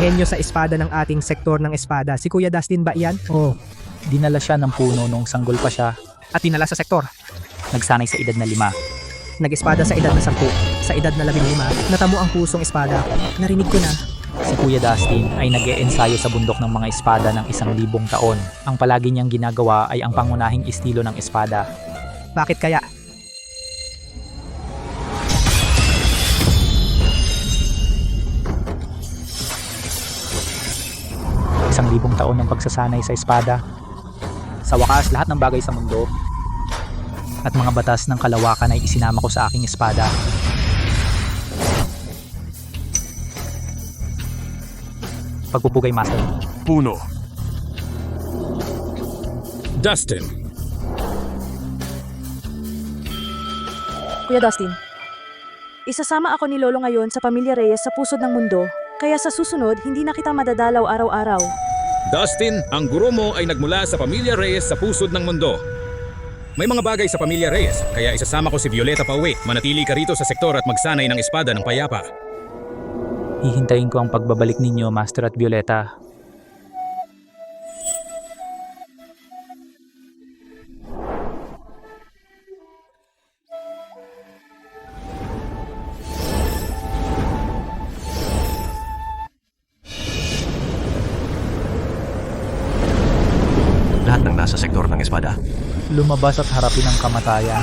henyo sa espada ng ating sektor ng espada. Si Kuya Dustin ba iyan? Oh, dinala siya ng puno nung sanggol pa siya. At dinala sa sektor. Nagsanay sa edad na 5. Nag-espada sa edad na 10, sa edad na 15, natamo ang pusong espada. Narinig ko na. Si Kuya Dustin ay nag-e-ensayo sa bundok ng mga espada ng 1,000 taon. Ang palagi niyang ginagawa ay ang pangunahing estilo ng espada. Bakit kaya? Isang 1,000 taon ng pagsasanay sa espada. Sa wakas, lahat ng bagay sa mundo at mga batas ng kalawakan ay isinama ko sa aking espada. Pagpupugay, Master. Puno. Dustin, Kuya Dustin, isasama ako ni Lolo ngayon sa Pamilya Reyes sa pusod ng mundo, kaya sa susunod hindi na kita madadalaw araw-araw. Dustin, ang guro mo ay nagmula sa Pamilya Reyes sa pusod ng mundo. May mga bagay sa Pamilya Reyes, kaya isasama ko si Violeta pauwi. Manatili ka rito sa sektor at magsanay ng espada ng payapa. Hihintayin ko ang pagbabalik ninyo, Master at Violeta. Lahat ng nasa sektor ng espada. Lumabas at harapin ang kamatayan.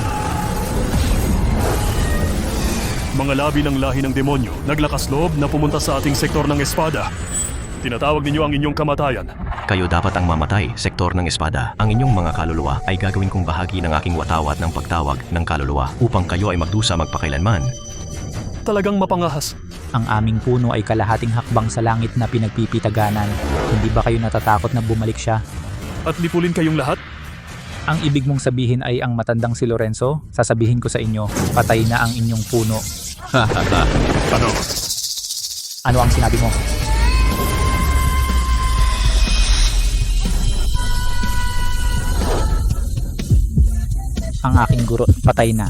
Mga labi ng lahi ng demonyo, naglakas loob na pumunta sa ating sektor ng espada. Tinatawag ninyo ang inyong kamatayan. Kayo dapat ang mamatay, sektor ng espada. Ang inyong mga kaluluwa ay gagawin kong bahagi ng aking watawat ng pagtawag ng kaluluwa upang kayo ay magdusa magpakailanman. Talagang mapangahas. Ang aming puno ay kalahating hakbang sa langit na pinagpipitaganan. Hindi ba kayo natatakot na bumalik siya? At lipulin kayong lahat? Ang ibig mong sabihin ay ang matandang si Lorenzo? Sasabihin ko sa inyo, patay na ang inyong puno. Ano? Ano ang sinabi mo? Ang aking guro, patay na.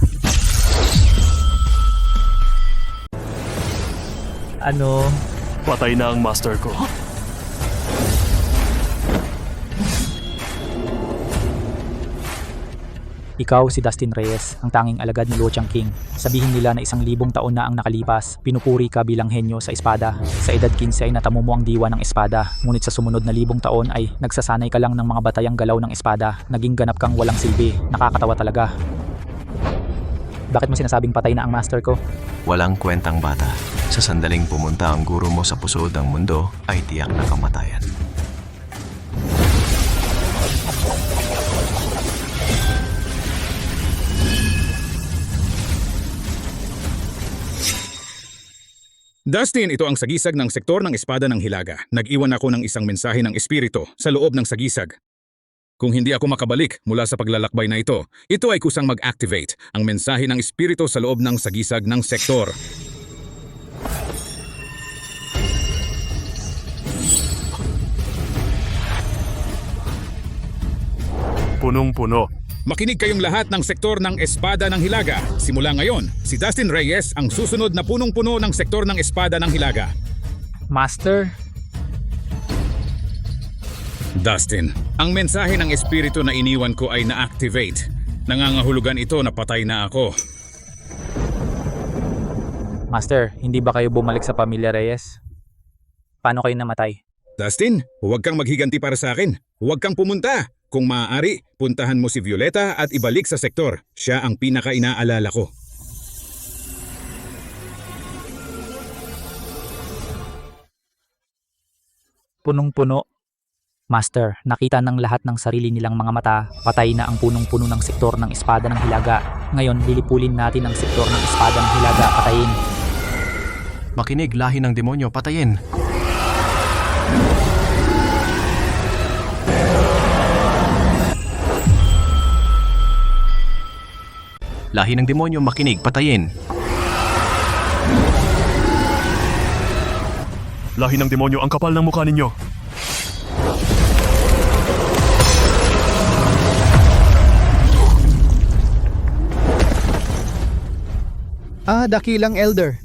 Ano? Patay na ang master ko. Ikaw si Dustin Reyes, ang tanging alagad ni Luo Changqing. Sabihin nila na 1,000 taon na ang nakalipas, pinupuri ka bilang henyo sa espada. Sa edad 15 ay natamo mo ang diwa ng espada, ngunit sa sumunod na 1,000 taon ay nagsasanay ka lang ng mga batayang galaw ng espada. Naging ganap kang walang silbi, nakakatawa talaga. Bakit mo sinasabing patay na ang master ko? Walang kwentang bata. Sa sandaling pumunta ang guro mo sa pusod ng mundo ay tiyak na kamatayan. Dustin, ito ang sagisag ng sektor ng espada ng Hilaga. Nag-iwan ako ng isang mensahe ng espiritu sa loob ng sagisag. Kung hindi ako makabalik mula sa paglalakbay na ito ay kusang mag-activate ang mensahe ng espiritu sa loob ng sagisag ng sektor. Punong-puno. Makinig kayong lahat ng sektor ng espada ng Hilaga. Simula ngayon, si Dustin Reyes ang susunod na punong-puno ng sektor ng espada ng Hilaga. Master? Dustin, ang mensahe ng espiritu na iniwan ko ay na-activate. Nangangahulugan ito na patay na ako. Master, hindi ba kayo bumalik sa Pamilya Reyes? Paano kayo namatay? Dustin, huwag kang maghiganti para sa akin. Huwag kang pumunta. Kung maaari, puntahan mo si Violeta at ibalik sa sektor. Siya ang pinaka-inaalala ko. Punong-puno. Master, nakita ng lahat ng sarili nilang mga mata, patay na ang punong-puno ng sektor ng espada ng Hilaga. Ngayon, lilipulin natin ang sektor ng espada ng Hilaga, patayin. Makinig, lahi ng demonyo, patayin. Lahi ng demonyo, makinig, patayin. Lahi ng demonyo, ang kapal ng mukha ninyo. Dakilang elder.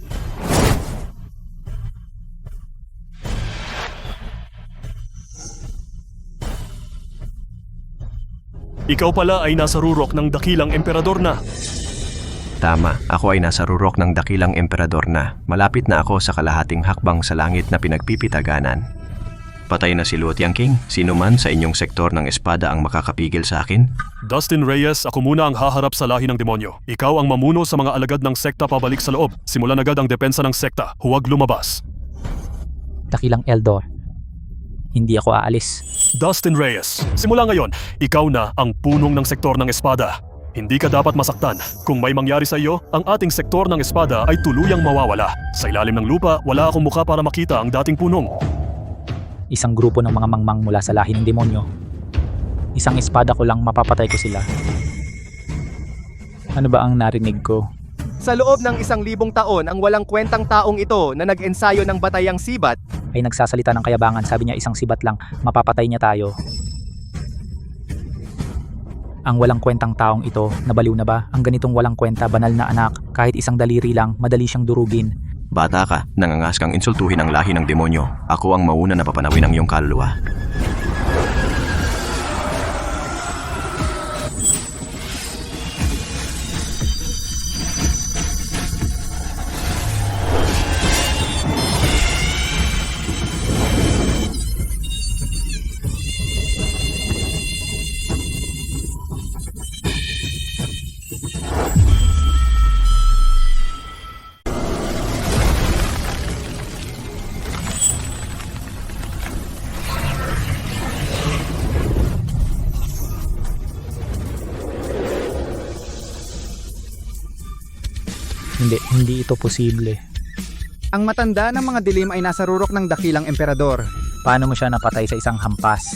Ikaw pala ay nasa rurok ng dakilang emperador na. Tama, ako ay nasa rurok ng dakilang emperador na. Malapit na ako sa kalahating hakbang sa langit na pinagpipitaganan. Patay na si Luo Tiangking. Sino man sa inyong sektor ng espada ang makakapigil sa akin? Dustin Reyes, ako muna ang haharap sa lahi ng demonyo. Ikaw ang mamuno sa mga alagad ng sekta pabalik sa loob. Simulan agad ang depensa ng sekta. Huwag lumabas. Dakilang Eldor. Hindi ako aalis. Dustin Reyes, simula ngayon, ikaw na ang punong ng sektor ng espada. Hindi ka dapat masaktan. Kung may mangyari sa iyo, ang ating sektor ng espada ay tuluyang mawawala. Sa ilalim ng lupa, wala akong mukha para makita ang dating punong. Isang grupo ng mga mangmang mula sa lahi ng demonyo. Isang espada ko lang mapapatay ko sila. Ano ba ang narinig ko? Sa loob ng 1,000 taon, ang walang kwentang taong ito na nag-ensayo ng batayang sibat Ay nagsasalita ng kayabangan, sabi niya isang sibat lang, mapapatay niya tayo. Ang walang kwentang taong ito, nabaliw na ba? Ang ganitong walang kwenta, banal na anak, kahit isang daliri lang, madali siyang durugin. Bata ka, nangangas kang insultuhin ang lahi ng demonyo. Ako ang mauna na papanawin ang iyong kaluluwa. Hindi ito posible. Ang matanda ng mga dilim ay nasa rurok ng dakilang emperador. Paano mo siya napatay sa isang hampas?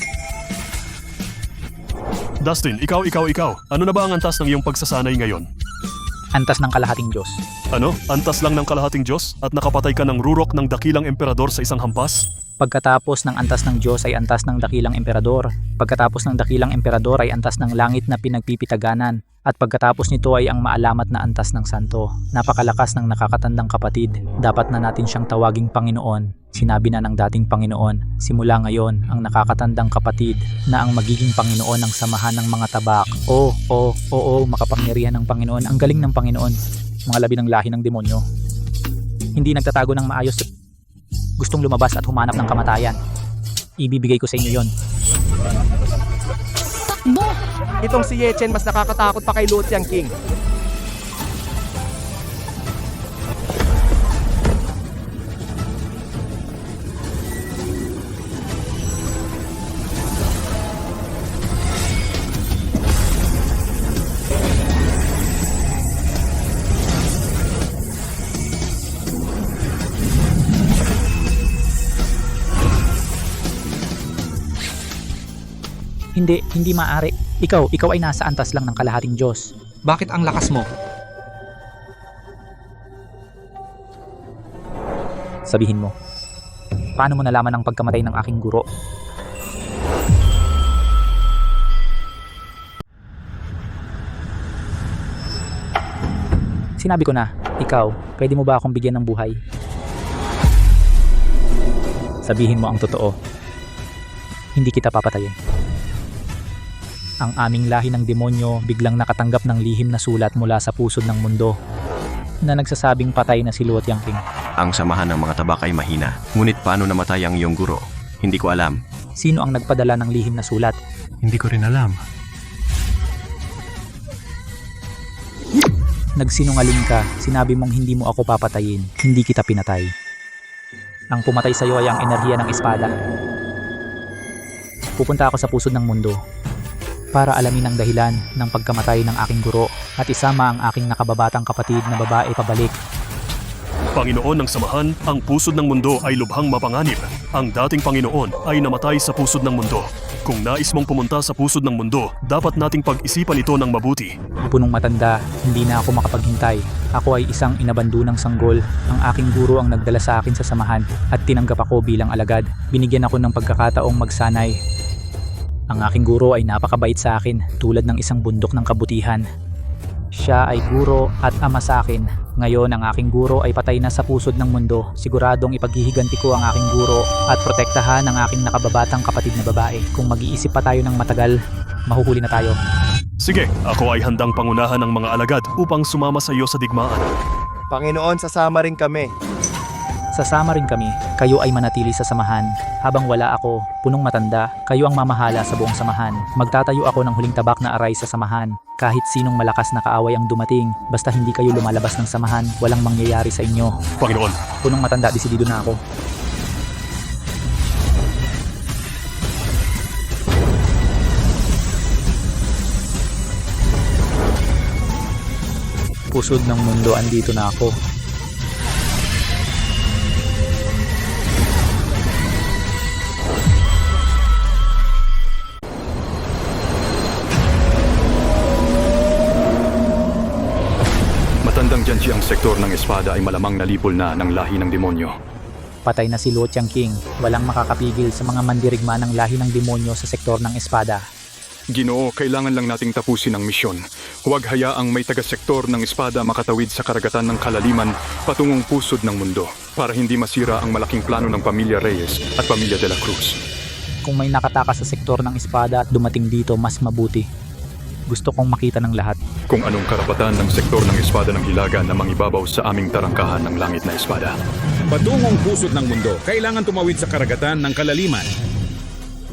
Dustin, ikaw. Ano na ba ang antas ng iyong pagsasanay ngayon? Antas ng kalahating Diyos. Ano? Antas lang ng kalahating Diyos at nakapatay ka ng rurok ng dakilang emperador sa isang hampas? Pagkatapos ng antas ng Diyos ay antas ng dakilang emperador. Pagkatapos ng dakilang emperador ay antas ng langit na pinagpipitaganan. At pagkatapos nito ay ang maalamat na antas ng santo. Napakalakas ng nakakatandang kapatid. Dapat na natin siyang tawaging Panginoon. Sinabi na ng dating Panginoon, simula ngayon ang nakakatandang kapatid na ang magiging Panginoon ng samahan ng mga tabak. Oo, makapangyarihan ng Panginoon. Ang galing ng Panginoon. Mga labi ng lahi ng demonyo. Hindi nagtatago ng maayos. Gustong lumabas at humanap ng kamatayan. Ibibigay ko sa inyo yon. Itong si Yechen mas nakakatakot pa kay Luo Tiangking. Hindi maaari. Ikaw ay nasa antas lang ng kalahating Diyos. Bakit ang lakas mo? Sabihin mo. Paano mo nalaman ang pagkamatay ng aking guro? Sinabi ko na, ikaw, pwede mo ba akong bigyan ng buhay? Sabihin mo ang totoo. Hindi kita papatayin. Ang aming lahi ng demonyo biglang nakatanggap ng lihim na sulat mula sa pusod ng mundo na nagsasabing patay na si Luo Tiangking. Ang samahan ng mga tabak ay mahina. Ngunit paano namatay ang iyong guro? Hindi ko alam. Sino ang nagpadala ng lihim na sulat? Hindi ko rin alam. Nagsinungaling ka, sinabi mong hindi mo ako papatayin, hindi kita pinatay. Ang pumatay sa iyo ay ang enerhiya ng espada. Pupunta ako sa pusod ng mundo para alamin ang dahilan ng pagkamatay ng aking guro at isama ang aking nakababatang kapatid na babae pabalik. Panginoon ng samahan, ang pusod ng mundo ay lubhang mapanganib. Ang dating Panginoon ay namatay sa pusod ng mundo. Kung nais mong pumunta sa pusod ng mundo, dapat nating pag-isipan ito ng mabuti. Punong matanda, hindi na ako makapaghintay. Ako ay isang inabandunang sanggol. Ang aking guro ang nagdala sa akin sa samahan at tinanggap ako bilang alagad. Binigyan ako ng pagkakataong magsanay. Ang aking guro ay napakabait sa akin, tulad ng isang bundok ng kabutihan. Siya ay guro at ama sa akin. Ngayon ang aking guro ay patay na sa pusod ng mundo. Siguradong ipaghihiganti ko ang aking guro at protektahan ang aking nakababatang kapatid na babae. Kung mag-iisip pa tayo ng matagal, mahuhuli na tayo. Sige, ako ay handang pangunahan ng mga alagad upang sumama sa iyo sa digmaan. Panginoon, sasama rin kami. Sasama rin kami, kayo ay manatili sa samahan. Habang wala ako, punong matanda, kayo ang mamahala sa buong samahan. Magtatayo ako ng huling tabak na aray sa samahan. Kahit sinong malakas na kaaway ang dumating, basta hindi kayo lumalabas ng samahan, walang mangyayari sa inyo. Panginoon, Punong matanda, desidido na ako. Pusod ng mundo, andito na ako. Matandang dyan ang sektor ng espada ay malamang nalipol na ng lahi ng demonyo. Patay na si Luo King. Walang makakapigil sa mga mandirigma ng lahi ng demonyo sa sektor ng espada. Ginoo, kailangan lang nating tapusin ang misyon. Huwag hayaang may taga-sektor ng espada makatawid sa karagatan ng kalaliman patungong pusod ng mundo para hindi masira ang malaking plano ng Pamilya Reyes at Pamilya de la Cruz. Kung may nakatakas sa sektor ng espada at dumating dito, mas mabuti. Gusto kong makita ng lahat. Kung anong karapatan ng sektor ng espada ng Hilaga na mangibabaw sa aming tarangkahan ng langit na espada. Patungong pusod ng mundo, kailangan tumawid sa karagatan ng kalaliman.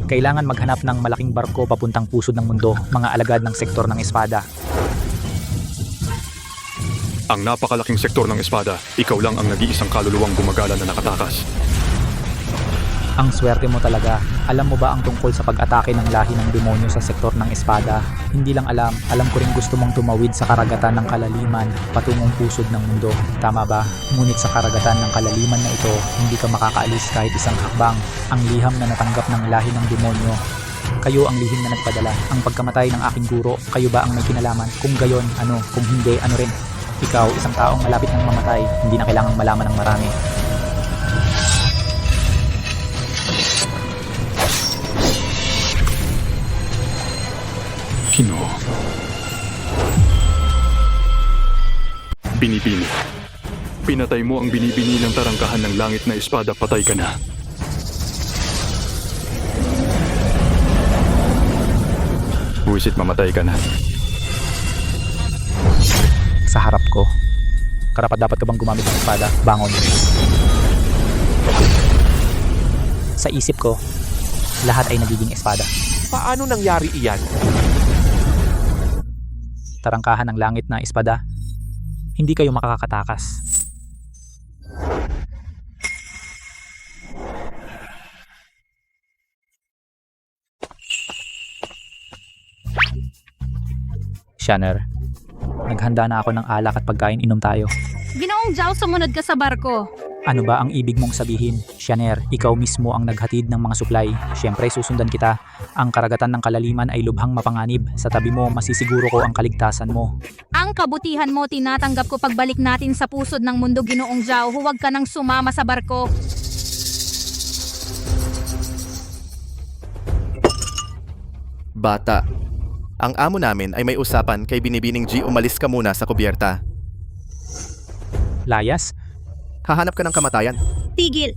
Kailangan maghanap ng malaking barko papuntang pusod ng mundo, mga alagad ng sektor ng espada. Ang napakalaking sektor ng espada, ikaw lang ang nag-iisang kaluluwang gumagala na nakatakas. Ang swerte mo talaga. Alam mo ba ang tungkol sa pag-atake ng lahi ng demonyo sa sektor ng espada? Hindi lang alam ko rin gusto mong tumawid sa karagatan ng kalaliman patungong pusod ng mundo. Tama ba? Ngunit sa karagatan ng kalaliman na ito, hindi ka makakaalis kahit isang hakbang. Ang liham na natanggap ng lahi ng demonyo. Kayo ang lihim na nagpadala. Ang pagkamatay ng aking guro, kayo ba ang may kinalaman? Kung gayon, ano? Kung hindi, ano rin? Ikaw, isang taong malapit ng mamatay, hindi na kailangang malaman ng marami. Ginoo. Binibini. Pinatay mo ang binibini ng tarangkahan ng langit na espada, patay ka na. Buwisit, mamatay ka na. Sa harap ko. Karapat dapat ka bang gumamit ng espada? Bangon. Sa isip ko, lahat ay nagiging espada. Paano nangyari iyan? Tarangkahan ng langit na espada. Hindi kayo makakatakas. Shanner, naghanda na ako ng alak at pagkain, inom tayo. Ginoong Zhao, sumunod ka sa barko. Ano ba ang ibig mong sabihin? Shanner, ikaw mismo ang naghatid ng mga supply. Siyempre, susundan kita. Ang karagatan ng kalaliman ay lubhang mapanganib. Sa tabi mo, masisiguro ko ang kaligtasan mo. Ang kabutihan mo tinatanggap ko pagbalik natin sa pusod ng mundo, Ginoong Zhao. Huwag ka nang sumama sa barko. Bata, ang amo namin ay may usapan kay Binibining G, umalis ka muna sa kubyerta. Layas? Hahanap ka ng kamatayan. Tigil!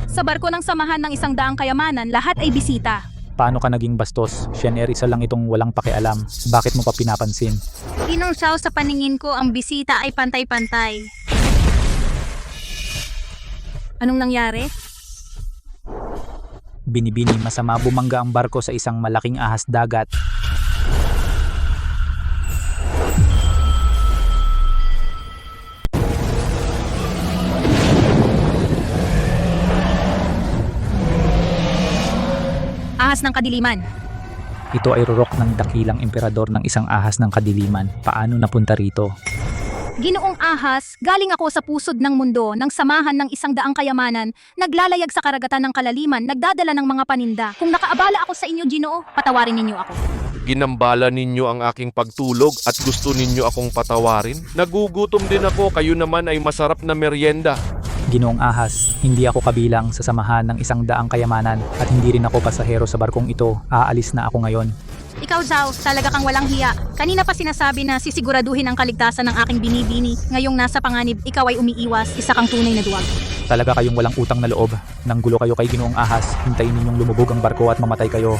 Sa barko ng samahan ng 100 kayamanan, lahat ay bisita. Paano ka naging bastos? Shanner, isa lang itong walang pakialam. Bakit mo pa pinapansin? Ginoong Zhao, sa paningin ko, ang bisita ay pantay-pantay. Anong nangyari? Binibini, masama bumangga ang barko sa isang malaking ahas dagat. Ahas ng kadiliman. Ito ay rurok ng dakilang emperador ng isang ahas ng kadiliman. Paano napunta rito? Ginoong Ahas, galing ako sa pusod ng mundo ng samahan ng 100 kayamanan, naglalayag sa karagatan ng kalaliman, nagdadala ng mga paninda. Kung nakaabala ako sa inyo, Ginoo, patawarin ninyo ako. Ginambala ninyo ang aking pagtulog at gusto ninyo akong patawarin? Nagugutom din ako, kayo naman ay masarap na merienda. Ginoong Ahas, hindi ako kabilang sa samahan ng 100 kayamanan at hindi rin ako pasahero sa barkong ito. Aalis na ako ngayon. Ikaw, Zhao, talaga kang walang hiya. Kanina pa sinasabi na sisiguraduhin ang kaligtasan ng aking binibini. Ngayong nasa panganib, ikaw ay umiiwas. Isa kang tunay na duwag. Talaga kayong walang utang na loob. Nanggulo kayo kay Ginoong Ahas. Hintayin ninyong lumubog ang barko at mamatay kayo.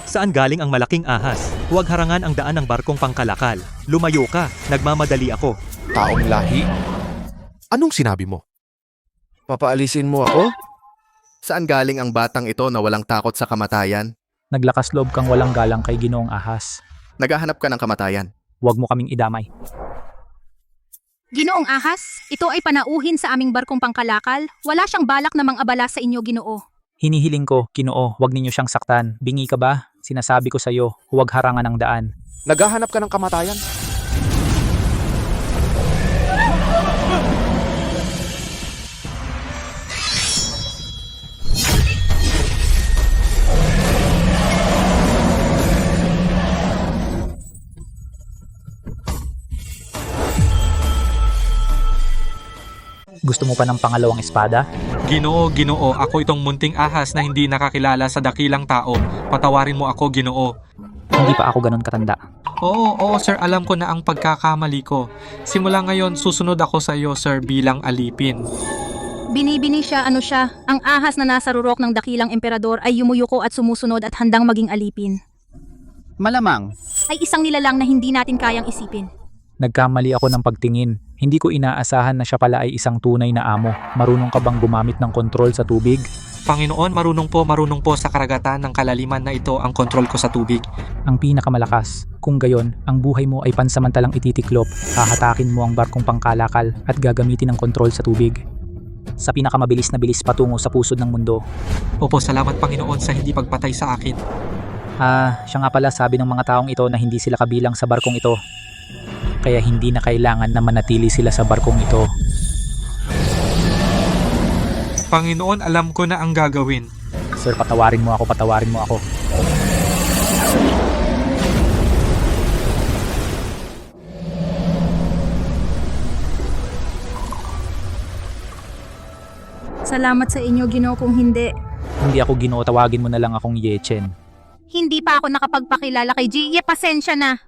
Saan galing ang malaking ahas? Huwag harangan ang daan ng barkong pangkalakal. Lumayo ka, nagmamadali ako. Taong lahi? Anong sinabi mo? Papaalisin mo ako? Saan galing ang batang ito na walang takot sa kamatayan? Naglakas loob kang walang galang kay Ginoong Ahas. Naghahanap ka ng kamatayan. Huwag mo kaming idamay. Ginoong Ahas, ito ay panauhin sa aming barkong pangkalakal. Wala siyang balak na mang-abala sa inyo, Ginoo. Hinihiling ko, Ginoo, huwag ninyo siyang saktan. Bingi ka ba? Sinasabi ko sa iyo, huwag harangan ang daan. Naghahanap ka ng kamatayan? Gusto mo pa ng pangalawang espada? Ginoo, Ginoo, ako itong munting ahas na hindi nakakilala sa dakilang tao. Patawarin mo ako, Ginoo. Hindi pa ako ganun katanda. Oo, sir, alam ko na ang pagkakamali ko. Simula ngayon, susunod ako sa iyo, sir, bilang alipin. Binibini siya, ano siya? Ang ahas na nasa rurok ng dakilang emperador ay yumuyuko at sumusunod at handang maging alipin. Malamang. Ay isang nilalang na hindi natin kayang isipin. Nagkamali ako ng pagtingin. Hindi ko inaasahan na siya pala ay isang tunay na amo. Marunong ka bang gumamit ng kontrol sa tubig? Panginoon, marunong po sa karagatan ng kalaliman na ito ang kontrol ko sa tubig. Ang pinakamalakas. Kung gayon, ang buhay mo ay pansamantalang ititiklop. Hahatakin mo ang barkong pangkalakal at gagamitin ang kontrol sa tubig. Sa pinakamabilis na bilis patungo sa pusod ng mundo. Opo, salamat Panginoon sa hindi pagpatay sa akin. Siya nga pala sabi ng mga taong ito na hindi sila kabilang sa barkong ito. Kaya hindi na kailangan na manatili sila sa barkong ito. Panginoon, alam ko na ang gagawin. Sir, patawarin mo ako, patawarin mo ako. Salamat sa inyo, Ginoo, kung hindi. Hindi ako Ginoo, tawagin mo na lang akong Yechen. Hindi pa ako nakapagpakilala kay Jie, pasensya na.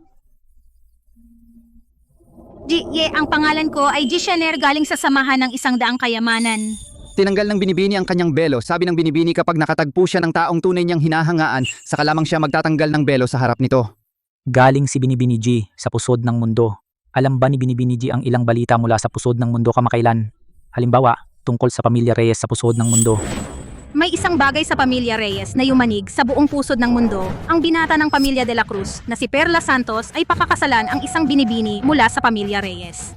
Jie, ang pangalan ko ay Jishaner galing sa samahan ng 100 kayamanan. Tinanggal ng binibini ang kanyang belo. Sabi ng binibini kapag nakatagpo siya ng taong tunay niyang hinahangaan, saka lamang siya magtatanggal ng belo sa harap nito. Galing si Binibini G sa pusod ng mundo. Alam ba ni Binibini G ang ilang balita mula sa pusod ng mundo kamakailan? Halimbawa, tungkol sa pamilya Reyes sa pusod ng mundo. May isang bagay sa pamilya Reyes na yumanig sa buong pusod ng mundo. Ang binata ng pamilya de la Cruz na si Perla Santos ay pakakasalan ang isang binibini mula sa pamilya Reyes.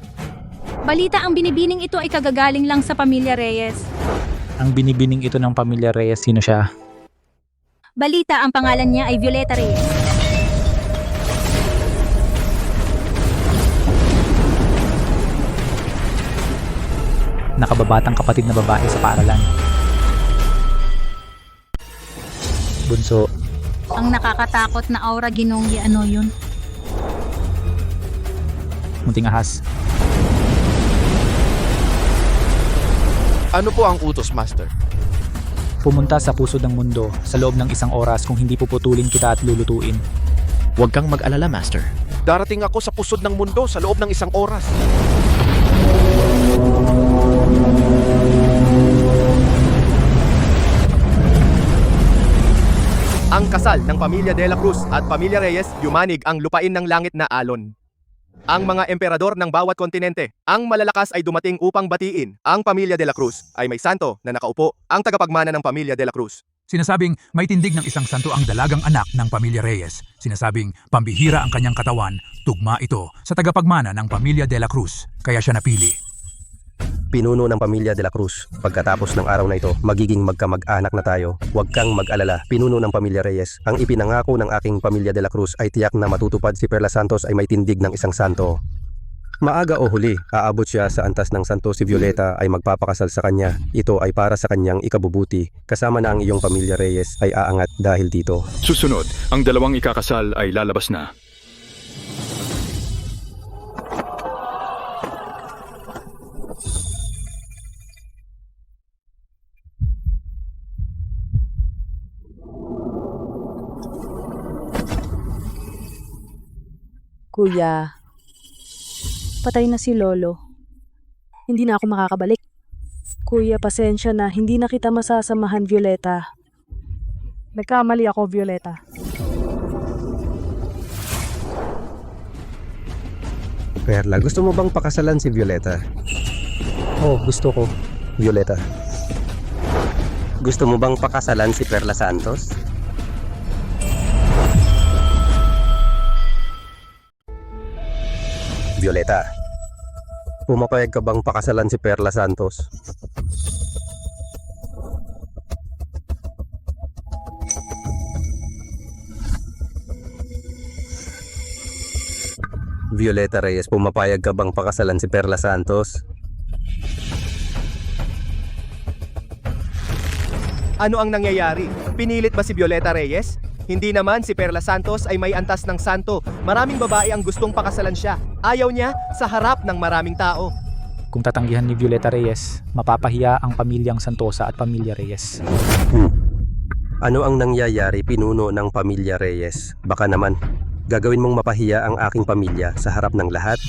Balita ang binibining ito ay kagagaling lang sa pamilya Reyes. Ang binibining ito ng pamilya Reyes, sino siya? Balita ang pangalan niya ay Violeta Reyes. Nakababatang kapatid na babae sa paaralan. Bunso. Ang nakakatakot na aura, Ginong, ano yun? Munting ahas. Ano po ang utos, Master? Pumunta sa pusod ng mundo sa loob ng 1 oras kung hindi puputulin kita at lulutuin. Huwag kang mag-alala, Master. Darating ako sa pusod ng mundo sa loob ng 1 oras. Ang kasal ng pamilya de la Cruz at pamilya Reyes, yumanig ang lupain ng langit na alon. Ang mga emperador ng bawat kontinente, ang malalakas ay dumating upang batiin. Ang pamilya de la Cruz ay may santo na nakaupo, ang tagapagmana ng pamilya de la Cruz. Sinasabing may tindig ng isang santo ang dalagang anak ng pamilya Reyes. Sinasabing pambihira ang kanyang katawan, tugma ito sa tagapagmana ng pamilya de la Cruz, kaya siya napili. Pinuno ng pamilya de la Cruz. Pagkatapos ng araw na ito, magiging magkamag-anak na tayo. Huwag kang mag-alala. Pinuno ng pamilya Reyes. Ang ipinangako ng aking pamilya de la Cruz ay tiyak na matutupad. Si Perla Santos ay may tindig ng isang santo. Maaga o huli, aabot siya sa antas ng santo. Si Violeta ay magpapakasal sa kanya. Ito ay para sa kanyang ikabubuti. Kasama na ang iyong pamilya Reyes ay aangat dahil dito. Susunod, ang dalawang ikakasal ay lalabas na. Kuya, patay na si Lolo. Hindi na ako makakabalik. Kuya, pasensya na. Hindi na kita masasamahan, Violeta. Nagkamali ako, Violeta. Perla, gusto mo bang pakasalan si Violeta? Oh, gusto ko. Violeta. Gusto mo bang pakasalan si Perla Santos? Violeta. Pumapayag ka bang pakasalan si Perla Santos? Violeta Reyes, pumapayag ka bang pakasalan si Perla Santos? Ano ang nangyayari? Pinilit ba si Violeta Reyes? Hindi naman, si Perla Santos ay may antas ng santo. Maraming babae ang gustong pakasalan siya. Ayaw niya sa harap ng maraming tao. Kung tatanggihan ni Violeta Reyes, mapapahiya ang pamilyang Santosa at pamilya Reyes. Ano ang nangyayari, pinuno ng pamilya Reyes? Baka naman, gagawin mong mapahiya ang aking pamilya sa harap ng lahat?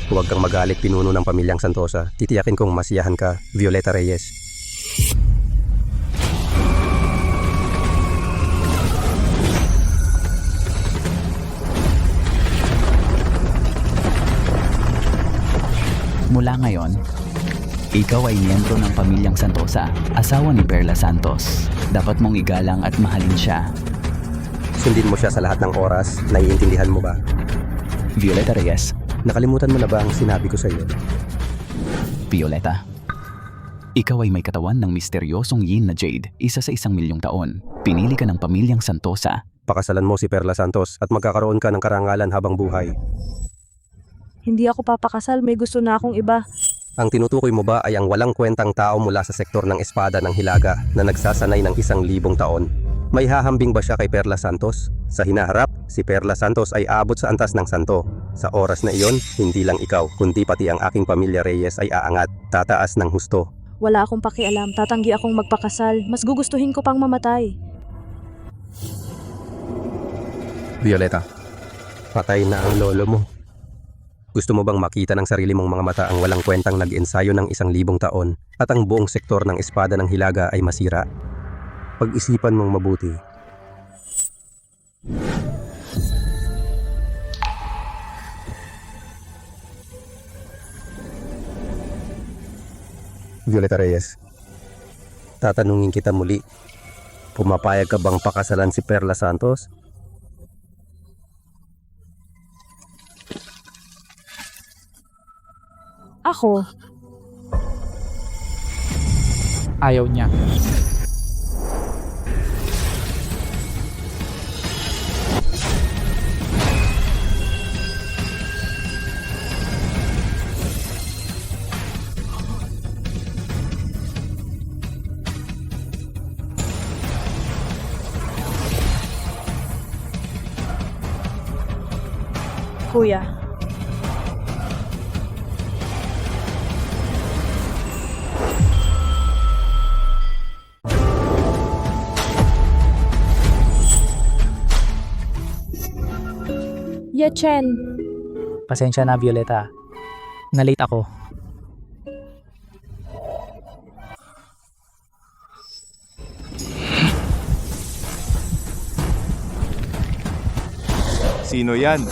Huwag kang magalit, pinuno ng pamilyang Santosa. Titiyakin kong masiyahan ka, Violeta Reyes. Mula ngayon, ikaw ay miyembro ng pamilyang Santosa, asawa ni Perla Santos. Dapat mong igalang at mahalin siya. Sundin mo siya sa lahat ng oras, naiintindihan mo ba? Violeta Reyes. Nakalimutan mo na ba ang sinabi ko sa iyo? Violeta, ikaw ay may katawan ng misteryosong yin na jade, isa sa 1,000,000 taon. Pinili ka ng pamilyang Santosa. Pakasalan mo si Perla Santos at magkakaroon ka ng karangalan habang buhay. Hindi ako papakasal, may gusto na akong iba. Ang tinutukoy mo ba ay ang walang kwentang tao mula sa sektor ng Espada ng Hilaga na nagsasanay ng 1,000 taon? May hahambing ba siya kay Perla Santos? Sa hinaharap, si Perla Santos ay aabot sa antas ng santo. Sa oras na iyon, hindi lang ikaw, kundi pati ang aking pamilya Reyes ay aangat, tataas ng husto. Wala akong pakialam, tatanggi akong magpakasal. Mas gugustuhin ko pang mamatay. Violeta, patay na ang lolo mo. Gusto mo bang makita ng sarili mong mga mata ang walang kwentang nag-ensayo ng 1,000 taon at ang buong sektor ng Espada ng Hilaga ay masira? Pag-isipan mong mabuti. Violeta Reyes, tatanungin kita muli. Pumapayag ka bang pakasalan si Perla Santos? Ako? Ayaw niya. Kuya. Yechen. Pasensya na, Violeta. Na-late ako. Sino yan?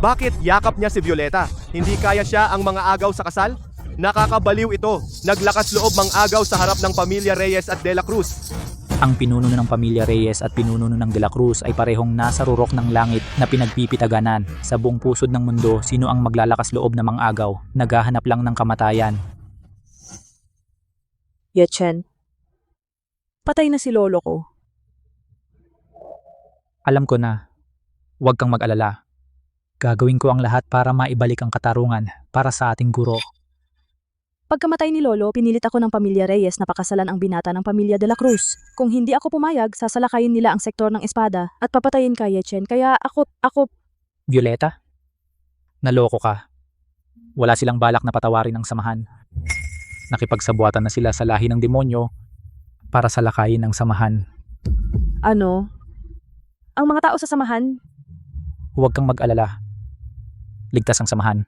Bakit yakap niya si Violeta? Hindi kaya siya ang mga agaw sa kasal? Nakakabaliw ito. Naglakas loob mang agaw sa harap ng pamilya Reyes at De La Cruz. Ang pinuno ng pamilya Reyes at pinuno ng De La Cruz ay parehong nasa rurok ng langit na pinagpipitaganan. Sa buong pusod ng mundo, sino ang maglalakas loob ng mga agaw? Naghahanap lang ng kamatayan. Yechen. Patay na si lolo ko. Alam ko na. Huwag kang mag-alala. Gagawin ko ang lahat para maibalik ang katarungan para sa ating guro. Pagkamatay ni Lolo, pinilit ako ng pamilya Reyes na pakasalan ang binata ng pamilya De La Cruz. Kung hindi ako pumayag, sasalakayin nila ang sektor ng Espada at papatayin ka, Yechen. Kaya ako... Violeta? Naloko ka. Wala silang balak na patawarin ang samahan. Nakipagsabuatan na sila sa lahi ng demonyo para salakayin ang samahan. Ano? Ang mga tao sa samahan? Huwag kang mag-alala. Ligtas ang samahan.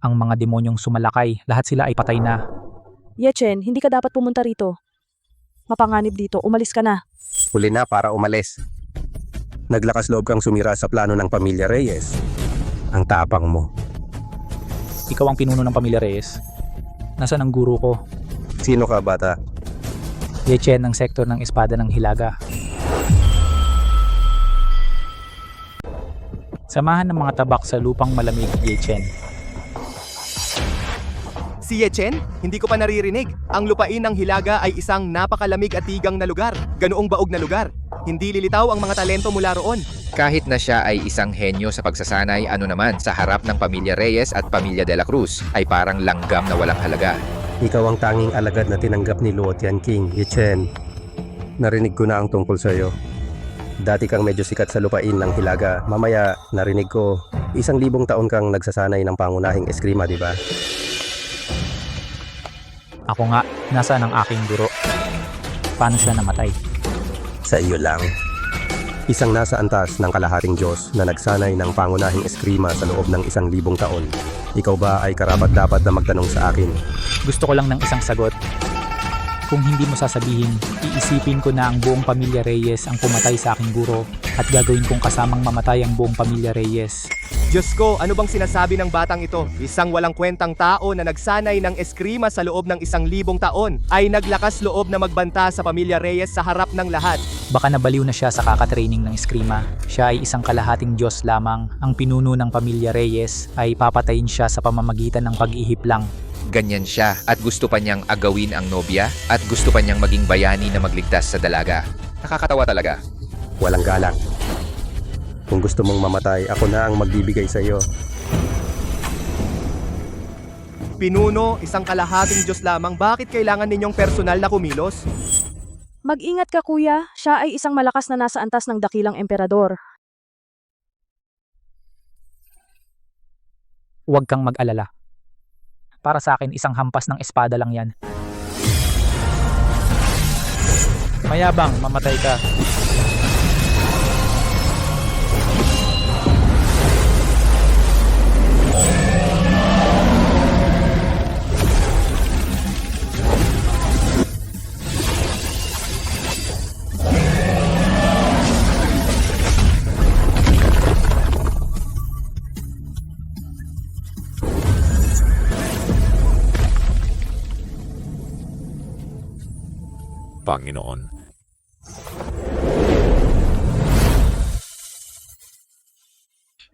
Ang mga demonyong sumalakay, lahat sila ay patay na. Yechen, hindi ka dapat pumunta rito. Mapanganib dito, umalis ka na. Huli na para umalis. Naglakas loob kang sumira sa plano ng pamilya Reyes. Ang tapang mo. Ikaw ang pinuno ng pamilya Reyes. Nasaan ang guro ko? Sino ka, bata? Yechen ng sektor ng Espada ng Hilaga. Samahan ng mga tabak sa lupang malamig, Yechen. Si Yechen, hindi ko pa naririnig. Ang lupain ng Hilaga ay isang napakalamig at tigang na lugar. Ganoong baog na lugar. Hindi lilitaw ang mga talento mula roon. Kahit na siya ay isang henyo sa pagsasanay, ano naman sa harap ng pamilya Reyes at pamilya de la Cruz ay parang langgam na walang halaga. Ikaw ang tanging alagad na tinanggap ni Luotian King, Yechen. Narinig ko na ang tungkol sa iyo. Dati kang medyo sikat sa lupain ng Hilaga. Mamaya, narinig ko, 1,000 taon kang nagsasanay ng pangunahing eskrima, di ba? Ako nga, nasaan ang aking guro? Paano siya namatay? Sa iyo lang. Isang nasa antas ng kalahating Diyos na nagsanay ng pangunahing eskrima sa loob ng 1,000 taon. Ikaw ba ay karapat-dapat na magtanong sa akin? Gusto ko lang ng isang sagot. Kung hindi mo sasabihin, iisipin ko na ang buong pamilya Reyes ang pumatay sa aking guro at gagawin kong kasamang mamatay ang buong pamilya Reyes. Diyos ko, ano bang sinasabi ng batang ito? Isang walang kwentang tao na nagsanay ng eskrima sa loob ng 1,000 taon ay naglakas loob na magbanta sa pamilya Reyes sa harap ng lahat. Baka nabaliw na siya sa kakatraining ng eskrima. Siya ay isang kalahating Diyos lamang. Ang pinuno ng pamilya Reyes ay papatayin siya sa pamamagitan ng pag-ihip lang. Ganyan siya at gusto pa niyang agawin ang nobya at gusto pa niyang maging bayani na magligtas sa dalaga. Nakakatawa talaga. Walang galang. Kung gusto mong mamatay, ako na ang magbibigay sa iyo. Pinuno, isang kalahating Diyos lamang, bakit kailangan ninyong personal na kumilos? Mag-ingat ka kuya, siya ay isang malakas na nasa antas ng dakilang emperador. Huwag kang mag-alala. Para sa akin, isang hampas ng espada lang yan. Mayabang, mamatay ka. Panginoon.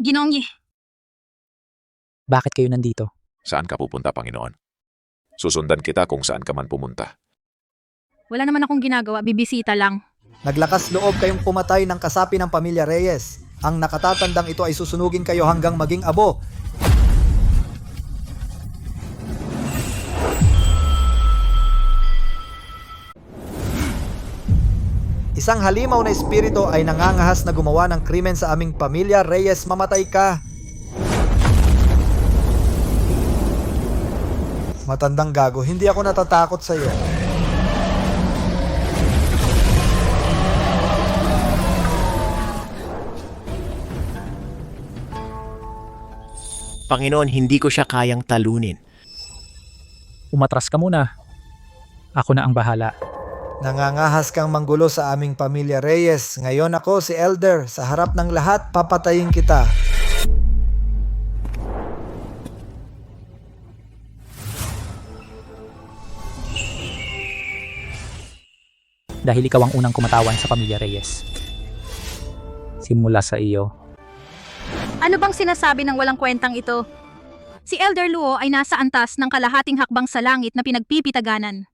Ginong Bakit kayo nandito? Saan ka pupunta, Panginoon? Susundan kita kung saan ka man pumunta. Wala naman akong ginagawa, bibisita lang. Naglakas loob kayong pumatay ng kasapi ng pamilya Reyes. Ang nakatatandang ito ay susunugin kayo hanggang maging abo. Isang halimaw na espiritu ay nangangahas na gumawa ng krimen sa aming pamilya Reyes, mamatay ka. Matandang gago, hindi ako natatakot sa iyo. Panginoon, hindi ko siya kayang talunin. Umatras ka muna. Ako na ang bahala. Nangangahas kang manggulo sa aming pamilya Reyes. Ngayon ako, si Elder. Sa harap ng lahat, papatayin kita. Dahil ikaw ang unang kumatawan sa pamilya Reyes. Simula sa iyo. Ano bang sinasabi ng walang kwentang ito? Si Elder Luo ay nasa antas ng kalahating hakbang sa langit na pinagpipitaganan.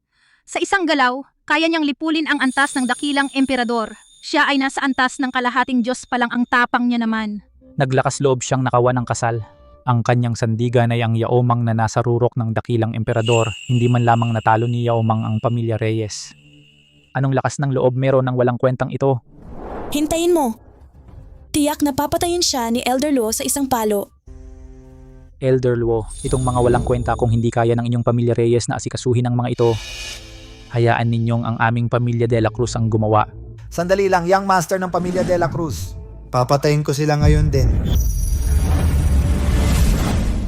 Sa isang galaw, kaya niyang lipulin ang antas ng dakilang emperador. Siya ay nasa antas ng kalahating Diyos pa lang, ang tapang niya naman. Naglakas loob siyang nakawan ng kasal. Ang kanyang sandigan ay ang yaomang na nasa rurok ng dakilang emperador. Hindi man lamang natalo ni yaomang ang pamilya Reyes. Anong lakas ng loob meron ng walang kwentang ito? Hintayin mo. Tiyak na papatayin siya ni Elder Luo sa isang palo. Elder Luo, itong mga walang kwenta kung hindi kaya ng inyong pamilya Reyes na asikasuhin ang mga ito. Hayaan ninyong ang aming pamilya de la Cruz ang gumawa. Sandali lang, young master ng pamilya de la Cruz. Papatayin ko sila ngayon din.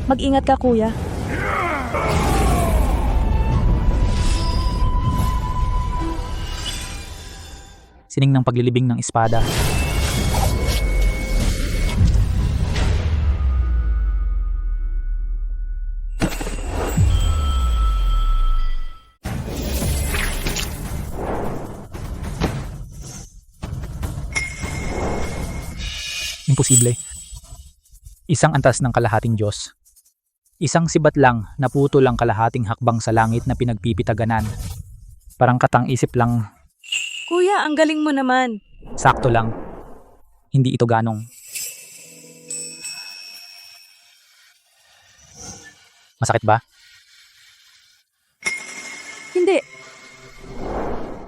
Mag-ingat ka, kuya. Sining ng paglilibing ng espada. Imposible. Isang antas ng kalahating Diyos. Isang sibat lang na putol ang kalahating hakbang sa langit na pinagpipitaganan. Parang katang-isip lang, Kuya, ang galing mo naman. sakto lang. Hindi ito ganong. Masakit ba? Hindi.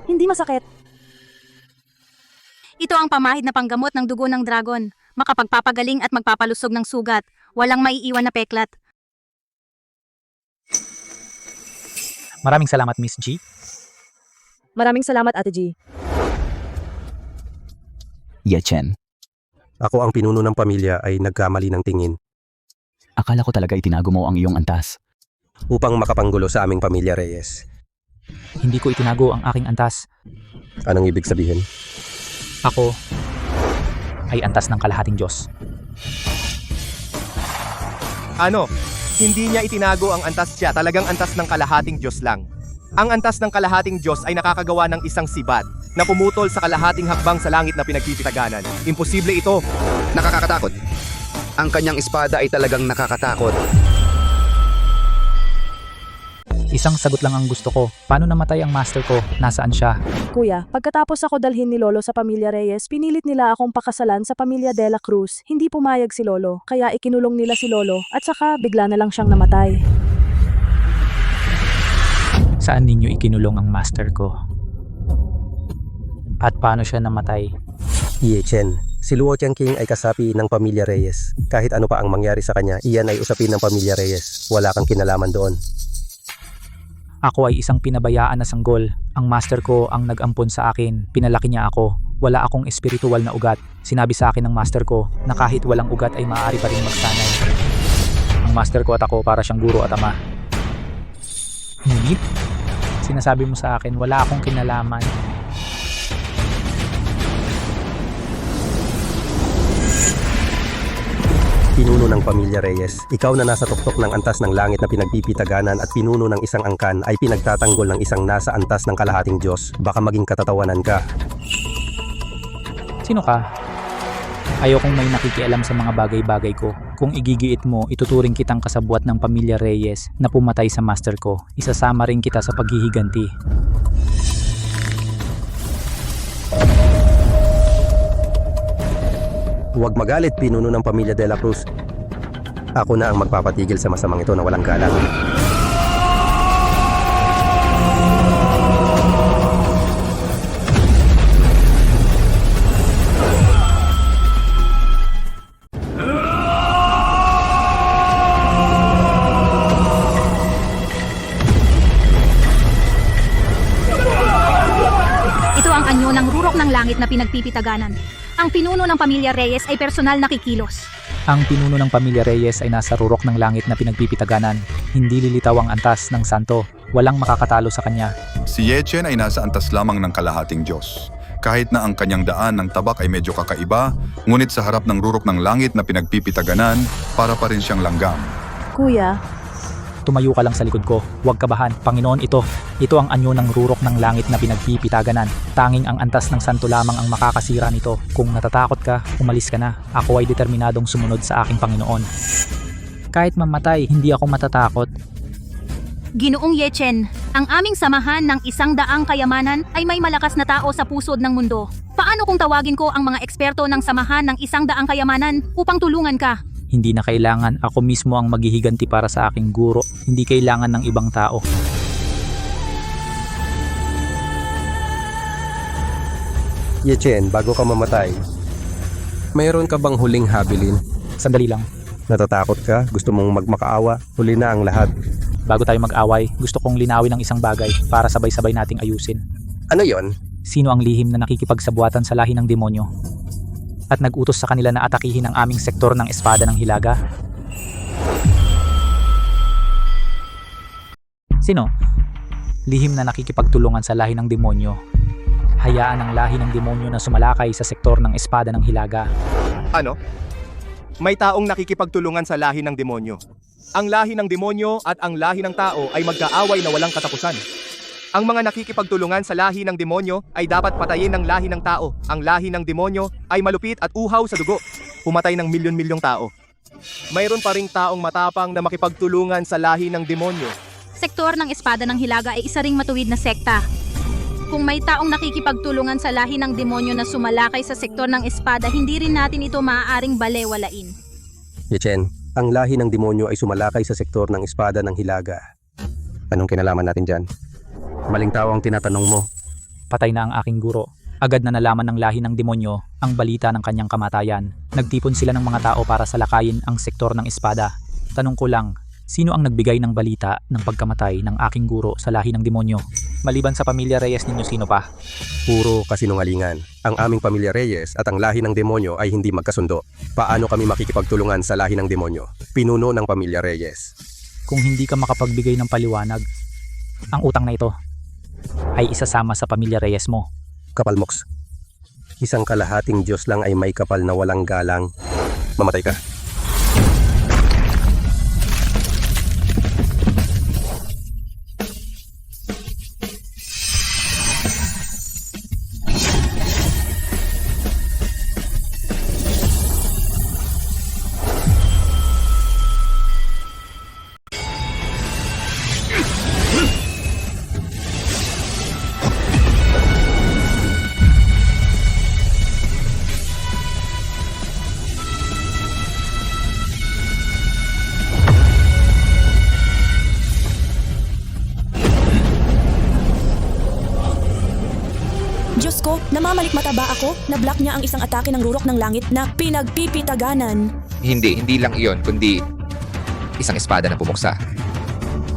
Hindi masakit. Ito ang pamahid na panggamot ng dugo ng dragon. Makapagpapagaling at magpapalusog ng sugat. Walang maiiwan na peklat. Maraming salamat, Miss G. Maraming salamat, Ate G. Yechen, Ako ang pinuno ng pamilya ay nagkamali ng tingin akala ko talaga itinago mo ang iyong antas. upang makapanggulo sa aming pamilya Reyes. Hindi ko itinago ang aking antas. Anong ibig sabihin? Ako ay antas ng kalahating Diyos. Ano? Hindi niya itinago ang antas, siya talagang antas ng kalahating Diyos lang. Ang antas ng kalahating Diyos ay nakakagawa ng isang sibat na pumutol sa kalahating hakbang sa langit na pinagpipitaganan. Imposible ito. Nakakatakot. Ang kanyang espada ay talagang nakakatakot. Isang sagot lang ang gusto ko. Paano namatay ang master ko? Nasaan siya? Kuya, pagkatapos ako dalhin ni Lolo sa pamilya Reyes, pinilit nila akong pakasalan sa pamilya De La Cruz. Hindi pumayag si Lolo, kaya ikinulong nila si Lolo at saka bigla na lang siyang namatay. Saan ninyo ikinulong ang master ko? At paano siya namatay? Yechen, si Luo King ay kasapi ng pamilya Reyes. Kahit ano pa ang mangyari sa kanya, iyan ay usapin ng pamilya Reyes. Wala kang kinalaman doon. Ako ay isang pinabayaan na sanggol. Ang master ko ang nag-ampon sa akin. Pinalaki niya ako. Wala akong espiritual na ugat. Sinabi sa akin ng master ko na kahit walang ugat ay maaari pa rin magsanay. Ang master ko at ako para siyang guro at ama. Ngunit, sinasabi mo sa akin wala akong kinalaman. Pinuno ng pamilya Reyes, ikaw na nasa tuktok ng antas ng langit na pinagpipitaganan at pinuno ng isang angkan ay pinagtatanggol ng isang nasa antas ng kalahating Diyos. Baka maging katatawanan ka. Sino ka? Ayokong may nakikialam sa mga bagay-bagay ko. Kung igigiit mo, ituturing kitang kasabwat ng pamilya Reyes na pumatay sa master ko. Isasama rin kita sa paghihiganti. Huwag magalit, pinuno ng pamilya De La Cruz. Ako na ang magpapatigil sa masamang ito na walang galang. Ito ang anyo ng rurok ng langit na pinagpipitaganan. Ang pinuno ng pamilya Reyes ay personal na kikilos. Ang pinuno ng pamilya Reyes ay nasa rurok ng langit na pinagpipitaganan. Hindi lilitaw ang antas ng santo. Walang makakatalo sa kanya. Si Yechen ay nasa antas lamang ng kalahating Diyos. Kahit na ang kanyang daan ng tabak ay medyo kakaiba, ngunit sa harap ng rurok ng langit na pinagpipitaganan, para pa rin siyang langgam. Kuya, Tumayo ka lang sa likod ko. Huwag kabahan. Panginoon ito. Ito ang anyo ng rurok ng langit na pinagpipitaganan. Tanging ang antas ng santo lamang ang makakasira nito. Kung natatakot ka, umalis ka na. Ako ay determinadong sumunod sa aking Panginoon. Kahit mamatay, hindi ako matatakot. Ginoong Yechen, ang aming samahan ng 100 kayamanan ay may malakas na tao sa pusod ng mundo. Paano kung tawagin ko ang mga eksperto ng samahan ng 100 kayamanan upang tulungan ka? Hindi na kailangan ako mismo ang maghihiganti para sa aking guro. Hindi kailangan ng ibang tao. Yechen, bago ka mamatay, mayroon ka bang huling habilin? Sandali lang. Natatakot ka? Gusto mong magmakaawa? Huli na ang lahat. Bago tayo mag-away, gusto kong linawin ang isang bagay para sabay-sabay nating ayusin. Ano yon? Sino ang lihim na nakikipagsabuatan sa lahi ng demonyo? At nag-utos sa kanila na atakihin ang aming sektor ng espada ng hilaga? Sino? Lihim na nakikipagtulungan sa lahi ng demonyo. Hayaan ang lahi ng demonyo na sumalakay sa sektor ng espada ng Hilaga. Ano? May taong nakikipagtulungan sa lahi ng demonyo. Ang lahi ng demonyo at ang lahi ng tao ay magkaaway na walang katapusan. Ang mga nakikipagtulungan sa lahi ng demonyo ay dapat patayin ng lahi ng tao. Ang lahi ng demonyo ay malupit at uhaw sa dugo. Pumatay ng milyon-milyong tao. Mayroon pa ring taong matapang na makipagtulungan sa lahi ng demonyo. Sektor ng espada ng Hilaga ay isa ring matuwid na sekta. Kung may taong nakikipagtulungan sa lahi ng demonyo na sumalakay sa sektor ng espada, hindi rin natin ito maaaring balewalain. Yechen, ang lahi ng demonyo ay sumalakay sa sektor ng espada ng Hilaga. Anong kinalaman natin dyan? Maling tao ang tinatanong mo. Patay na ang aking guro. Agad na nalaman ng lahi ng demonyo ang balita ng kanyang kamatayan. Nagtipon sila ng mga tao para salakayin ang sektor ng espada. Tanong ko lang, sino ang nagbigay ng balita ng pagkamatay ng aking guro sa lahi ng demonyo? Maliban sa pamilya Reyes ninyo, sino pa? Puro kasinungalingan. Ang aming pamilya Reyes at ang lahi ng demonyo ay hindi magkasundo. Paano kami makikipagtulungan sa lahi ng demonyo? Pinuno ng pamilya Reyes. Kung hindi ka makapagbigay ng paliwanag, ang utang na ito ay isasama sa pamilya Reyes mo. Kapalmoks. Isang kalahating Diyos lang ay may kapal na walang galang. Mamatay ka. Diyos ko, namamalikmata ba ako? Na-block niya ang isang atake ng rurok ng langit na pinagpipitaganan. Hindi lang iyon, kundi isang espada na pumuksa.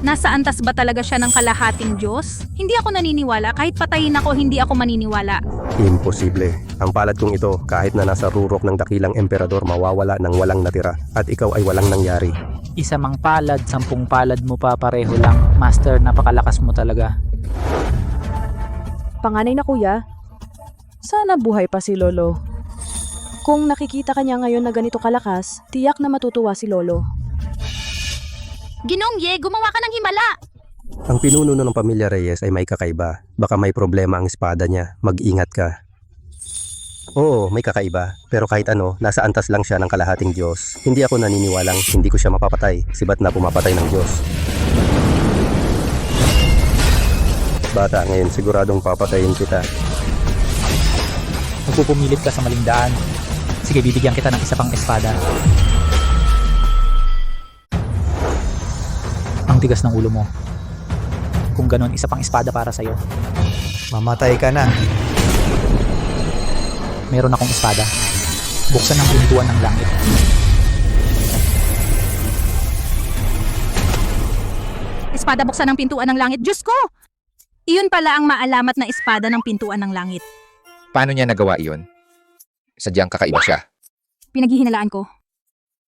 Nasa antas ba talaga siya ng kalahating Diyos? Hindi ako naniniwala. Kahit patayin ako, hindi ako maniniwala. Imposible. Ang palad kong ito, kahit na nasa rurok ng dakilang emperador, mawawala ng walang natira. At ikaw ay walang nangyari. Isa mang palad, 10 palad mo pa pareho lang. Master, napakalakas mo talaga. Panganay na kuya, sana buhay pa si Lolo. Kung nakikita kanya ngayon na ganito kalakas, tiyak na matutuwa si Lolo. Ginong Ye, gumawa ka ng himala! Ang pinuno ng pamilya Reyes ay may kakaiba. Baka may problema ang espada niya. Mag-ingat ka. Oo, may kakaiba. Pero kahit ano, nasa antas lang siya ng kalahating Diyos. Hindi ako naniniwalang hindi ko siya mapapatay. Sibat na pumapatay ng Diyos. Bata, ngayon siguradong papatayin kita. Magpupumilit ka sa maling daan. Sige, bibigyan kita ng isa pang espada. Ang tigas ng ulo mo. Kung ganon, isa pang espada para sa'yo. Mamatay ka na. Meron akong espada. Buksan ang pintuan ng langit. Espada, buksan ang pintuan ng langit. Diyos ko! Iyon pala ang maalamat na espada ng pintuan ng langit. Paano niya nagawa iyon? Sadyang kakaiba siya. Pinaghihinalaan ko.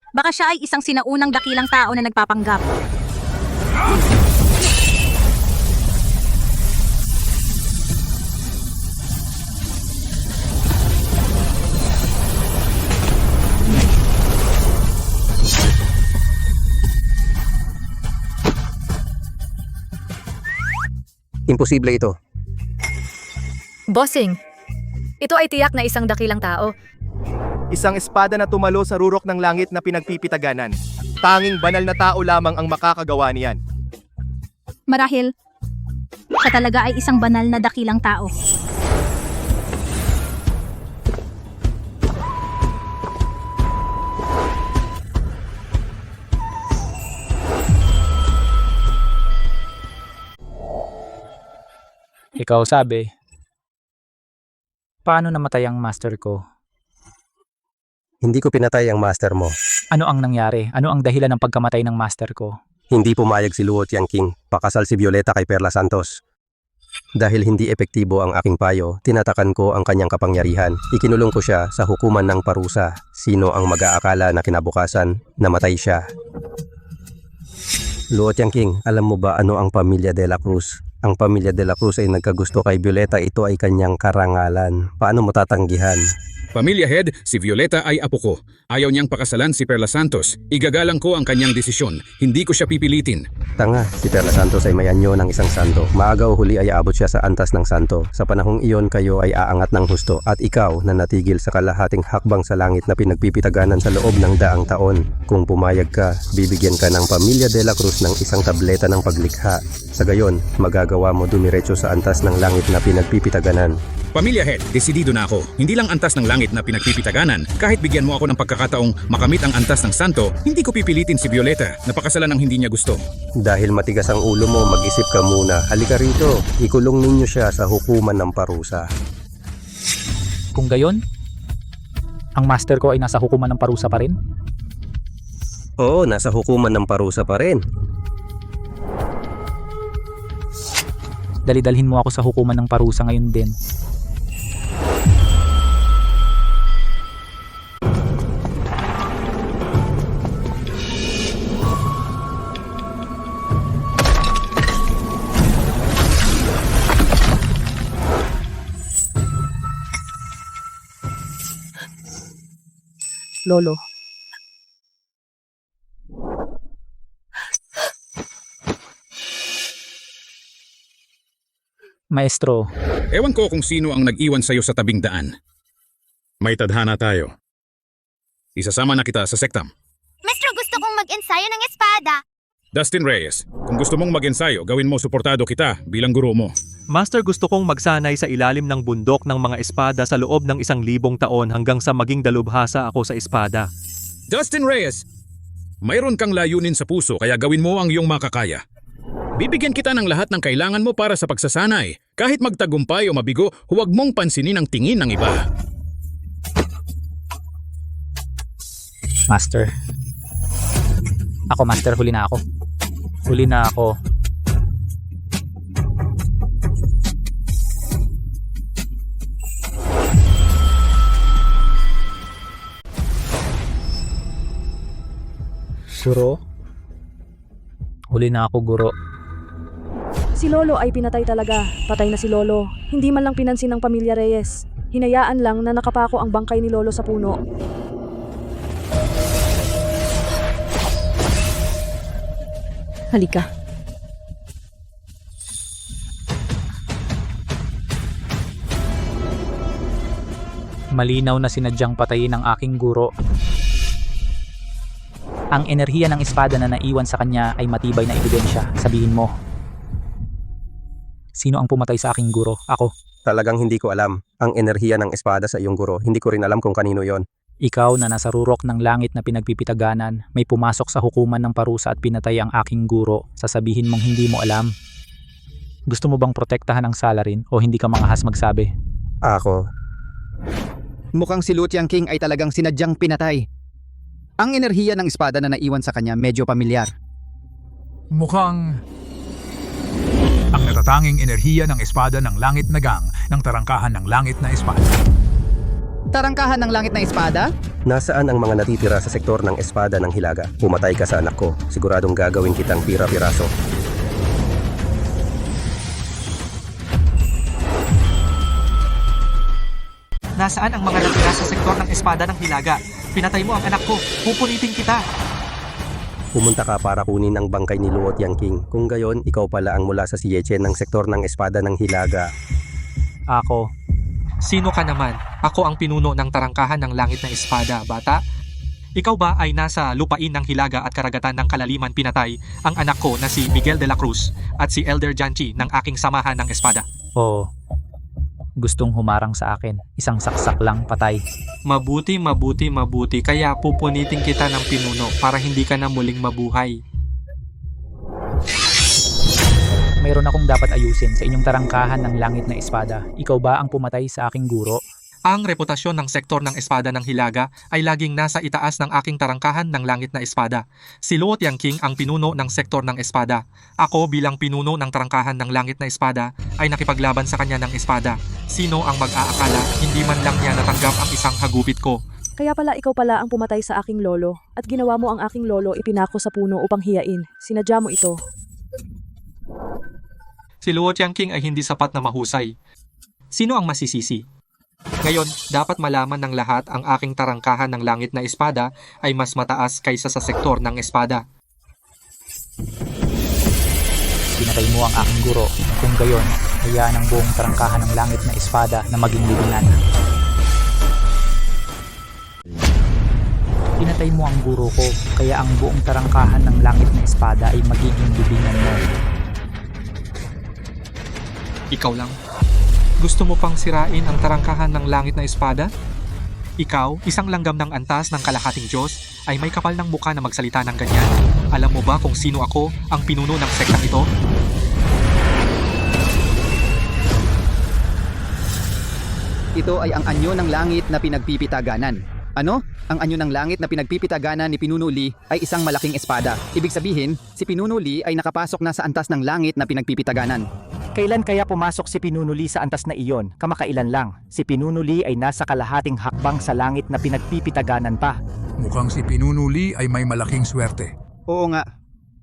Baka siya ay isang sinaunang dakilang tao na nagpapanggap. Imposible ito. Bossing, ito ay tiyak na isang dakilang tao. Isang espada na tumalo sa rurok ng langit na pinagpipitaganan. Tanging banal na tao lamang ang makakagawa niyan. Marahil, siya talaga ay isang banal na dakilang tao. Ikaw sabi, paano namatay ang master ko? Hindi ko pinatay ang master mo. Ano ang nangyari? Ano ang dahilan ng pagkamatay ng master ko? Hindi pumayag si Luo Tiangking. Pakasal si Violeta kay Perla Santos. Dahil hindi epektibo ang aking payo, tinatakan ko ang kanyang kapangyarihan. Ikinulong ko siya sa hukuman ng parusa. Sino ang mag-aakala na kinabukasan, namatay siya? Luot Yang King, alam mo ba ano ang pamilya de la Cruz? Ang pamilya de la Cruz ay nagkagusto kay Violeta, ito ay kanyang karangalan. Paano mo tatanggihan? Pamilya Head, si Violeta ay apo ko. Ayaw niyang pakasalan si Perla Santos. Igagalang ko ang kanyang desisyon. Hindi ko siya pipilitin. Tanga, si Perla Santos ay may anyo ng isang santo. Maaga o huli ay aabot siya sa antas ng santo. Sa panahong iyon kayo ay aangat ng husto at ikaw na natigil sa kalahating hakbang sa langit na pinagpipitaganan sa loob ng daang taon. Kung pumayag ka, bibigyan ka ng pamilya de la Cruz ng isang tableta ng paglikha. Sa gayon, magagawa mo dumiretso sa antas ng langit na pinagpipitaganan. Pamilya Head, desidido na ako. Hindi lang antas ng langit na pinagpipitaganan. Kahit bigyan mo ako ng pagkakataong makamit ang antas ng santo, hindi ko pipilitin si Violeta na pakasalan ang hindi niya gusto. Dahil matigas ang ulo mo, mag-isip ka muna. Halika rito, ikulong ninyo siya sa hukuman ng parusa. Kung gayon, ang master ko ay nasa hukuman ng parusa pa rin? Oo, nasa hukuman ng parusa pa rin. Dalidalhin mo ako sa hukuman ng parusa ngayon din. Lolo. Maestro, Ewan ko kung sino ang nag-iwan sa'yo sa tabing daan. May tadhana tayo. Isasama na kita sa sektam. Maestro, gusto kong mag-ensayo ng espada. Dustin Reyes, kung gusto mong mag-ensayo, gawin mo suportado kita bilang guro mo. Master, gusto kong magsanay sa ilalim ng bundok ng mga espada sa loob ng 1,000 taon hanggang sa maging dalubhasa ako sa espada. Dustin Reyes, mayroon kang layunin sa puso kaya gawin mo ang iyong makakaya. Bibigyan kita ng lahat ng kailangan mo para sa pagsasanay. Kahit magtagumpay o mabigo, huwag mong pansinin ang tingin ng iba. Master. Ako, Master, huli na ako. Huli na ako. Guro? Huli na ako, Guro. Si Lolo ay pinatay talaga. Patay na si Lolo. Hindi man lang pinansin ng pamilya Reyes. Hinayaan lang na nakapako ang bangkay ni Lolo sa puno. Halika. Malinaw na sinadyang patayin ang aking guro. Ang enerhiya ng espada na naiwan sa kanya ay matibay na ebidensya. Sabihin mo. Sino ang pumatay sa aking guro? Ako. Talagang hindi ko alam. Ang enerhiya ng espada sa iyong guro, hindi ko rin alam kung kanino yon. Ikaw na nasa rurok ng langit na pinagpipitaganan, may pumasok sa hukuman ng parusa at pinatay ang aking guro. Sasabihin mong hindi mo alam. Gusto mo bang protektahan ang salarin o hindi ka mangahas magsabi? Ako. Mukhang si Luot Yang King ay talagang sinadyang pinatay. Ang enerhiya ng espada na naiwan sa kanya medyo pamilyar. Mukhang ang natatanging enerhiya ng espada ng langit na gang ng tarangkahan ng langit na espada. Tarangkahan ng langit na espada? Nasaan ang mga natitira sa sektor ng espada ng Hilaga? Pumatay ka sa anak ko. Siguradong gagawin kitang pira-piraso. Nasaan ang mga natira sa sektor ng espada ng Hilaga? Pinatay mo ang anak ko. Pupunitin kita. Pumunta ka para kunin ang bangkay ni Luot Yang King. Kung gayon, ikaw pala ang mula sa Siyechen ng sektor ng espada ng Hilaga. Ako. Sino ka naman? Ako ang pinuno ng tarangkahan ng langit na espada, bata. Ikaw ba ay nasa lupain ng Hilaga at karagatan ng Kalaliman pinatay ang anak ko na si Miguel de la Cruz at si Elder Janchi ng aking samahan ng espada? Oo. Gustong humarang sa akin. Isang saksak lang, patay. Mabuti, kaya pupunitin kita ng pinuno para hindi ka na muling mabuhay. Mayroon akong dapat ayusin sa inyong tarangkahan ng langit na espada. Ikaw ba ang pumatay sa aking guro? Ang reputasyon ng sektor ng espada ng Hilaga ay laging nasa itaas ng aking tarangkahan ng langit na espada. Si Luot Yang King ang pinuno ng sektor ng espada. Ako bilang pinuno ng tarangkahan ng langit na espada ay nakipaglaban sa kanya ng espada. Sino ang mag-aakala hindi man lang niya natanggap ang isang hagupit ko? Kaya pala ikaw pala ang pumatay sa aking lolo at ginawa mo ang aking lolo ipinako sa puno upang hiyain. Sinadya mo ito. Si Luo Tiangking ay hindi sapat na mahusay. Sino ang masisisi? Ngayon, dapat malaman ng lahat ang aking tarangkahan ng langit na espada ay mas mataas kaysa sa sektor ng espada. Pinatay mo ang aking guro. Kung gayon, hayaan ang buong tarangkahan ng langit na espada na maging libingan. Pinatay mo ang guro ko, kaya ang buong tarangkahan ng langit na espada ay magiging libingan mo. Ikaw lang. Gusto mo pang sirain ang tarangkahan ng langit na espada? Ikaw, isang langgam ng antas ng kalahating Diyos, ay may kapal ng muka na magsalita ng ganyan. Alam mo ba kung sino ako, ang pinuno ng sektang ito? Ito ay ang anyo ng langit na pinagpipitaganan. Ano? Ang anyo ng langit na pinagpipitaganan ni Pinuno Lee ay isang malaking espada. Ibig sabihin, si Pinuno Lee ay nakapasok na sa antas ng langit na pinagpipitaganan. Kailan kaya pumasok si Pinuno Lee sa antas na iyon? Kamakailan lang. Si Pinuno Lee ay nasa kalahating hakbang sa langit na pinagpipitaganan pa. Mukhang si Pinuno Lee ay may malaking swerte. Oo nga.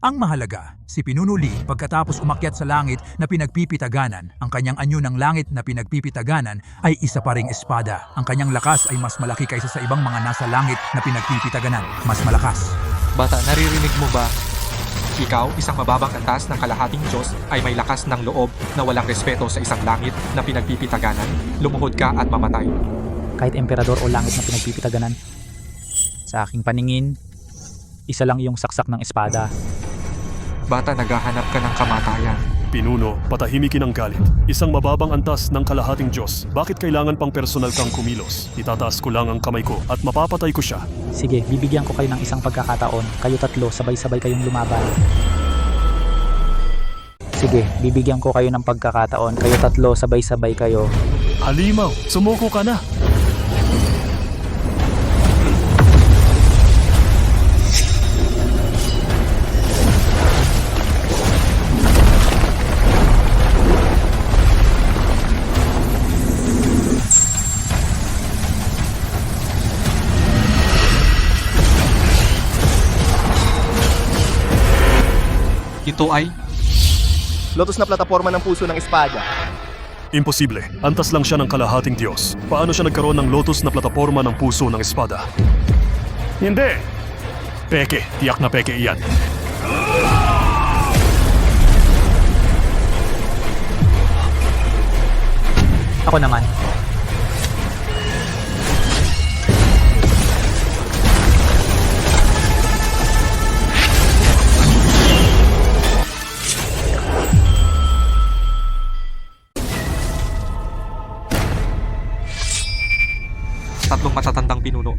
Ang mahalaga, si Pinuno Lee pagkatapos umakyat sa langit na pinagpipitaganan, ang kanyang anyo ng langit na pinagpipitaganan ay isa pa ring espada. Ang kanyang lakas ay mas malaki kaysa sa ibang mga nasa langit na pinagpipitaganan. Mas malakas. Bata, naririnig mo ba? Ikaw, isang mababang antas ng kalahating Diyos, ay may lakas ng loob na walang respeto sa isang langit na pinagpipitaganan. Lumuhod ka at mamatay. Kahit emperador o langit na pinagpipitaganan, sa aking paningin, isa lang yung saksak ng espada. Bata, naghahanap ka ng kamatayan. Pinuno, patahimikin ang galit. Isang mababang antas ng kalahating Diyos. Bakit kailangan pang personal kang kumilos? Itataas ko lang ang kamay ko at mapapatay ko siya. Sige, bibigyan ko kayo ng isang pagkakataon. Kayo tatlo, sabay-sabay kayong lumaban. Sige, bibigyan ko kayo ng pagkakataon. Kayo tatlo, sabay-sabay kayo. Halimaw, sumuko ka na. Ito ay Lotus na plataforma ng puso ng espada. Imposible. Antas lang siya ng kalahating Diyos. Paano siya nagkaroon ng lotus na plataforma ng puso ng espada? Hindi! Peke. Tiyak na peke iyan. Ako naman. tatlong matatandang pinuno.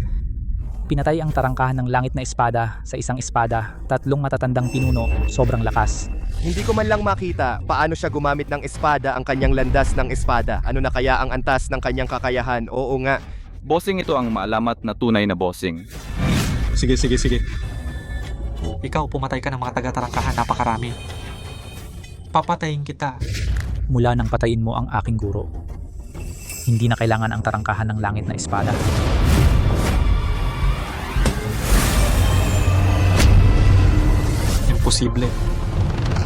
Pinatay ang tarangkahan ng langit na espada sa isang espada. Tatlong matatandang pinuno, sobrang lakas. Hindi ko man lang makita paano siya gumamit ng espada ang kanyang landas ng espada. Ano na kaya ang antas ng kanyang kakayahan? Oo nga. Bossing ito ang maalamat na tunay na bossing. Sige. Ikaw, pumatay ka ng mga taga-tarangkahan, napakarami. Papatayin kita. Mula nang patayin mo ang aking guro, hindi na kailangan ang tarangkahan ng langit na espada. Imposible.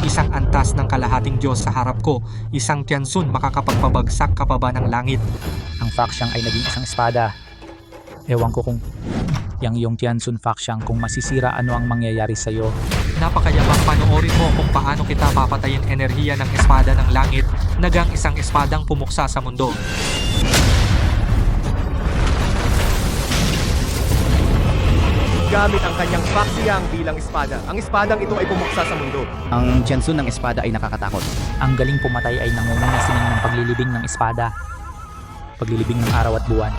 Isang antas ng kalahating Diyos sa harap ko, isang Tiansun makakapagpabagsak ka pa ba ng langit? Ang Faxiang ay naging isang espada. Ewan ko kung yang iyong Tiansun Faxiang kung masisira ano ang mangyayari sa iyo. Napakayabang, panoorin mo kung paano kita papatayin enerhiya ng espada ng langit, nagang isang espadang pumuksa sa mundo. Gamit ang kanyang Faxiang bilang espada. Ang espadang ito ay pumuksa sa mundo. Ang Tiansun ng espada ay nakakatakot. Ang galing pumatay ay nangunguna sining ng paglilibing ng espada. Paglilibing ng araw at buwan.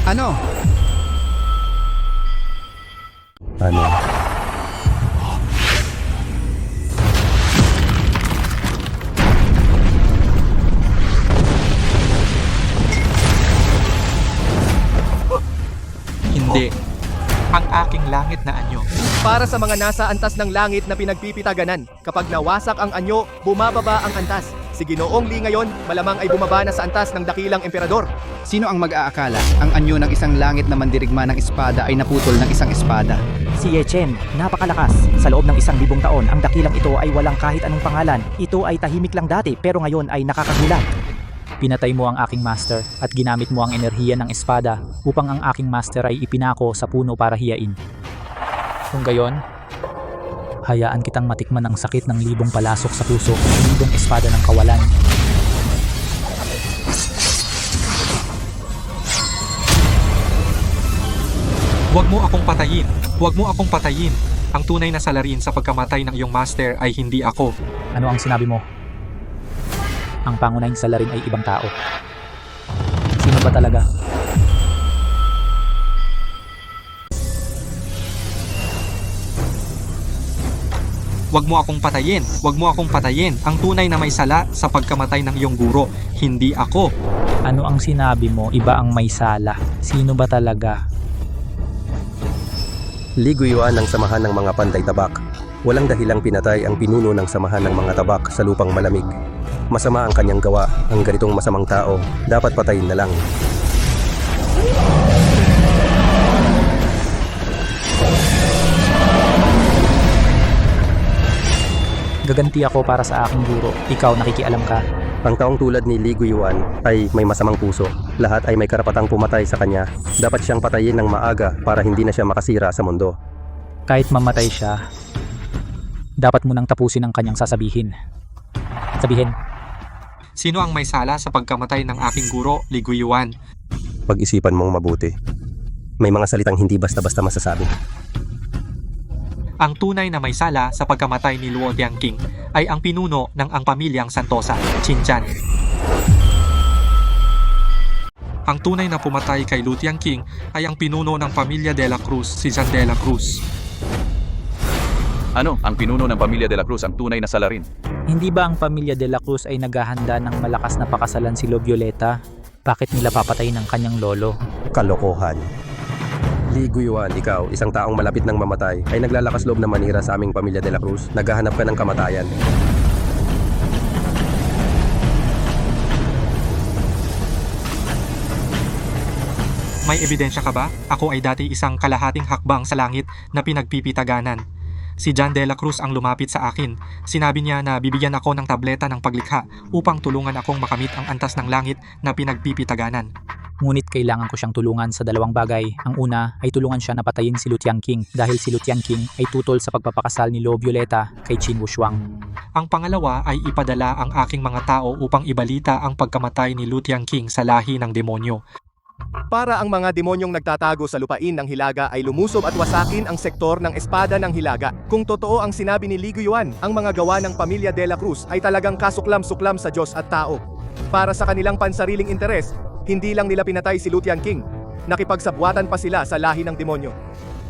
Ano? Hindi. Ang aking langit na anyo. Para sa mga nasa antas ng langit na pinagpipitaganan, kapag nawasak ang anyo, bumababa ang antas. Si Ginoong Li ngayon, malamang ay bumaba na sa antas ng dakilang emperador. Sino ang mag-aakala ang anyo ng isang langit na mandirigma ng espada ay naputol ng isang espada? Si Ye Chen, napakalakas. Sa loob ng 1,000 taon, ang dakilang ito ay walang kahit anong pangalan. Ito ay tahimik lang dati pero ngayon ay nakakagulat. Pinatay mo ang aking master at ginamit mo ang enerhiya ng espada upang ang aking master ay ipinako sa puno para hiyain. Kung gayon, hayaan kitang matikman ang sakit ng libong palasok sa puso, libong espada ng kawalan. Huwag mo akong patayin. Huwag mo akong patayin. Ang tunay na salarin sa pagkamatay ng iyong master ay hindi ako. Ano ang sinabi mo? Ang pangunahing salarin ay ibang tao. Sino ba talaga? Huwag mo akong patayin. Huwag mo akong patayin. Ang tunay na may sala sa pagkamatay ng iyong guro, hindi ako. Ano ang sinabi mo? Iba ang may sala. Sino ba talaga? Li Guiyuan ng samahan ng mga panday tabak. Walang dahilang pinatay ang pinuno ng samahan ng mga tabak sa lupang malamig. Masama ang kanyang gawa, ang ganitong masamang tao, dapat patayin na lang. Gaganti ako para sa aking guro. Ikaw, nakikialam ka. Ang taong tulad ni Li Guiyuan ay may masamang puso. Lahat ay may karapatang pumatay sa kanya. Dapat siyang patayin ng maaga para hindi na siya makasira sa mundo. Kahit mamatay siya, dapat mo nang tapusin ang kanyang sasabihin. Sabihin. Sino ang may sala sa pagkamatay ng aking guro, Li Guiyuan? Pag-isipan mong mabuti. May mga salitang hindi basta-basta masasabi. Ang tunay na may sala sa pagkamatay ni Luo Tianqing ay ang pinuno ng ang pamilyang Santosa, Qin Zhan. Ang tunay na pumatay kay Lu Tianqing ay ang pinuno ng pamilya de la Cruz, si Jean de la Cruz. Ano, ang pinuno ng pamilya de la Cruz ang tunay na salarin? Hindi ba ang pamilya de la Cruz ay naghahanda ng malakas na pakasalan si Lo Violeta? Bakit nila papatayin ang kanyang lolo? Kalokohan. Li Guiyuan, ikaw, isang taong malapit ng mamatay, ay naglalakas loob na manira sa aming pamilya de la Cruz. Naghahanap ka ng kamatayan. May ebidensya ka ba? Ako ay dati isang kalahating hakbang sa langit na pinagpipitaganan. Si Jean de la Cruz ang lumapit sa akin. Sinabi niya na bibigyan ako ng tableta ng paglikha upang tulungan akong makamit ang antas ng langit na pinagpipitaganan. Ngunit kailangan ko siyang tulungan sa dalawang bagay. Ang una ay tulungan siya na patayin si Lu Tianqing dahil si Lu Tianqing ay tutol sa pagpapakasal ni Lo Violeta kay Qin Wushuang. Ang pangalawa ay ipadala ang aking mga tao upang ibalita ang pagkamatay ni Lu Tianqing sa lahi ng demonyo. Para ang mga demonyong nagtatago sa lupain ng Hilaga ay lumusob at wasakin ang sektor ng espada ng Hilaga. Kung totoo ang sinabi ni Li Guiyuan, ang mga gawa ng pamilya de la Cruz ay talagang kasuklam-suklam sa Diyos at tao. Para sa kanilang pansariling interes, hindi lang nila pinatay si Lu Tianqing. Nakipagsabwatan pa sila sa lahi ng demonyo.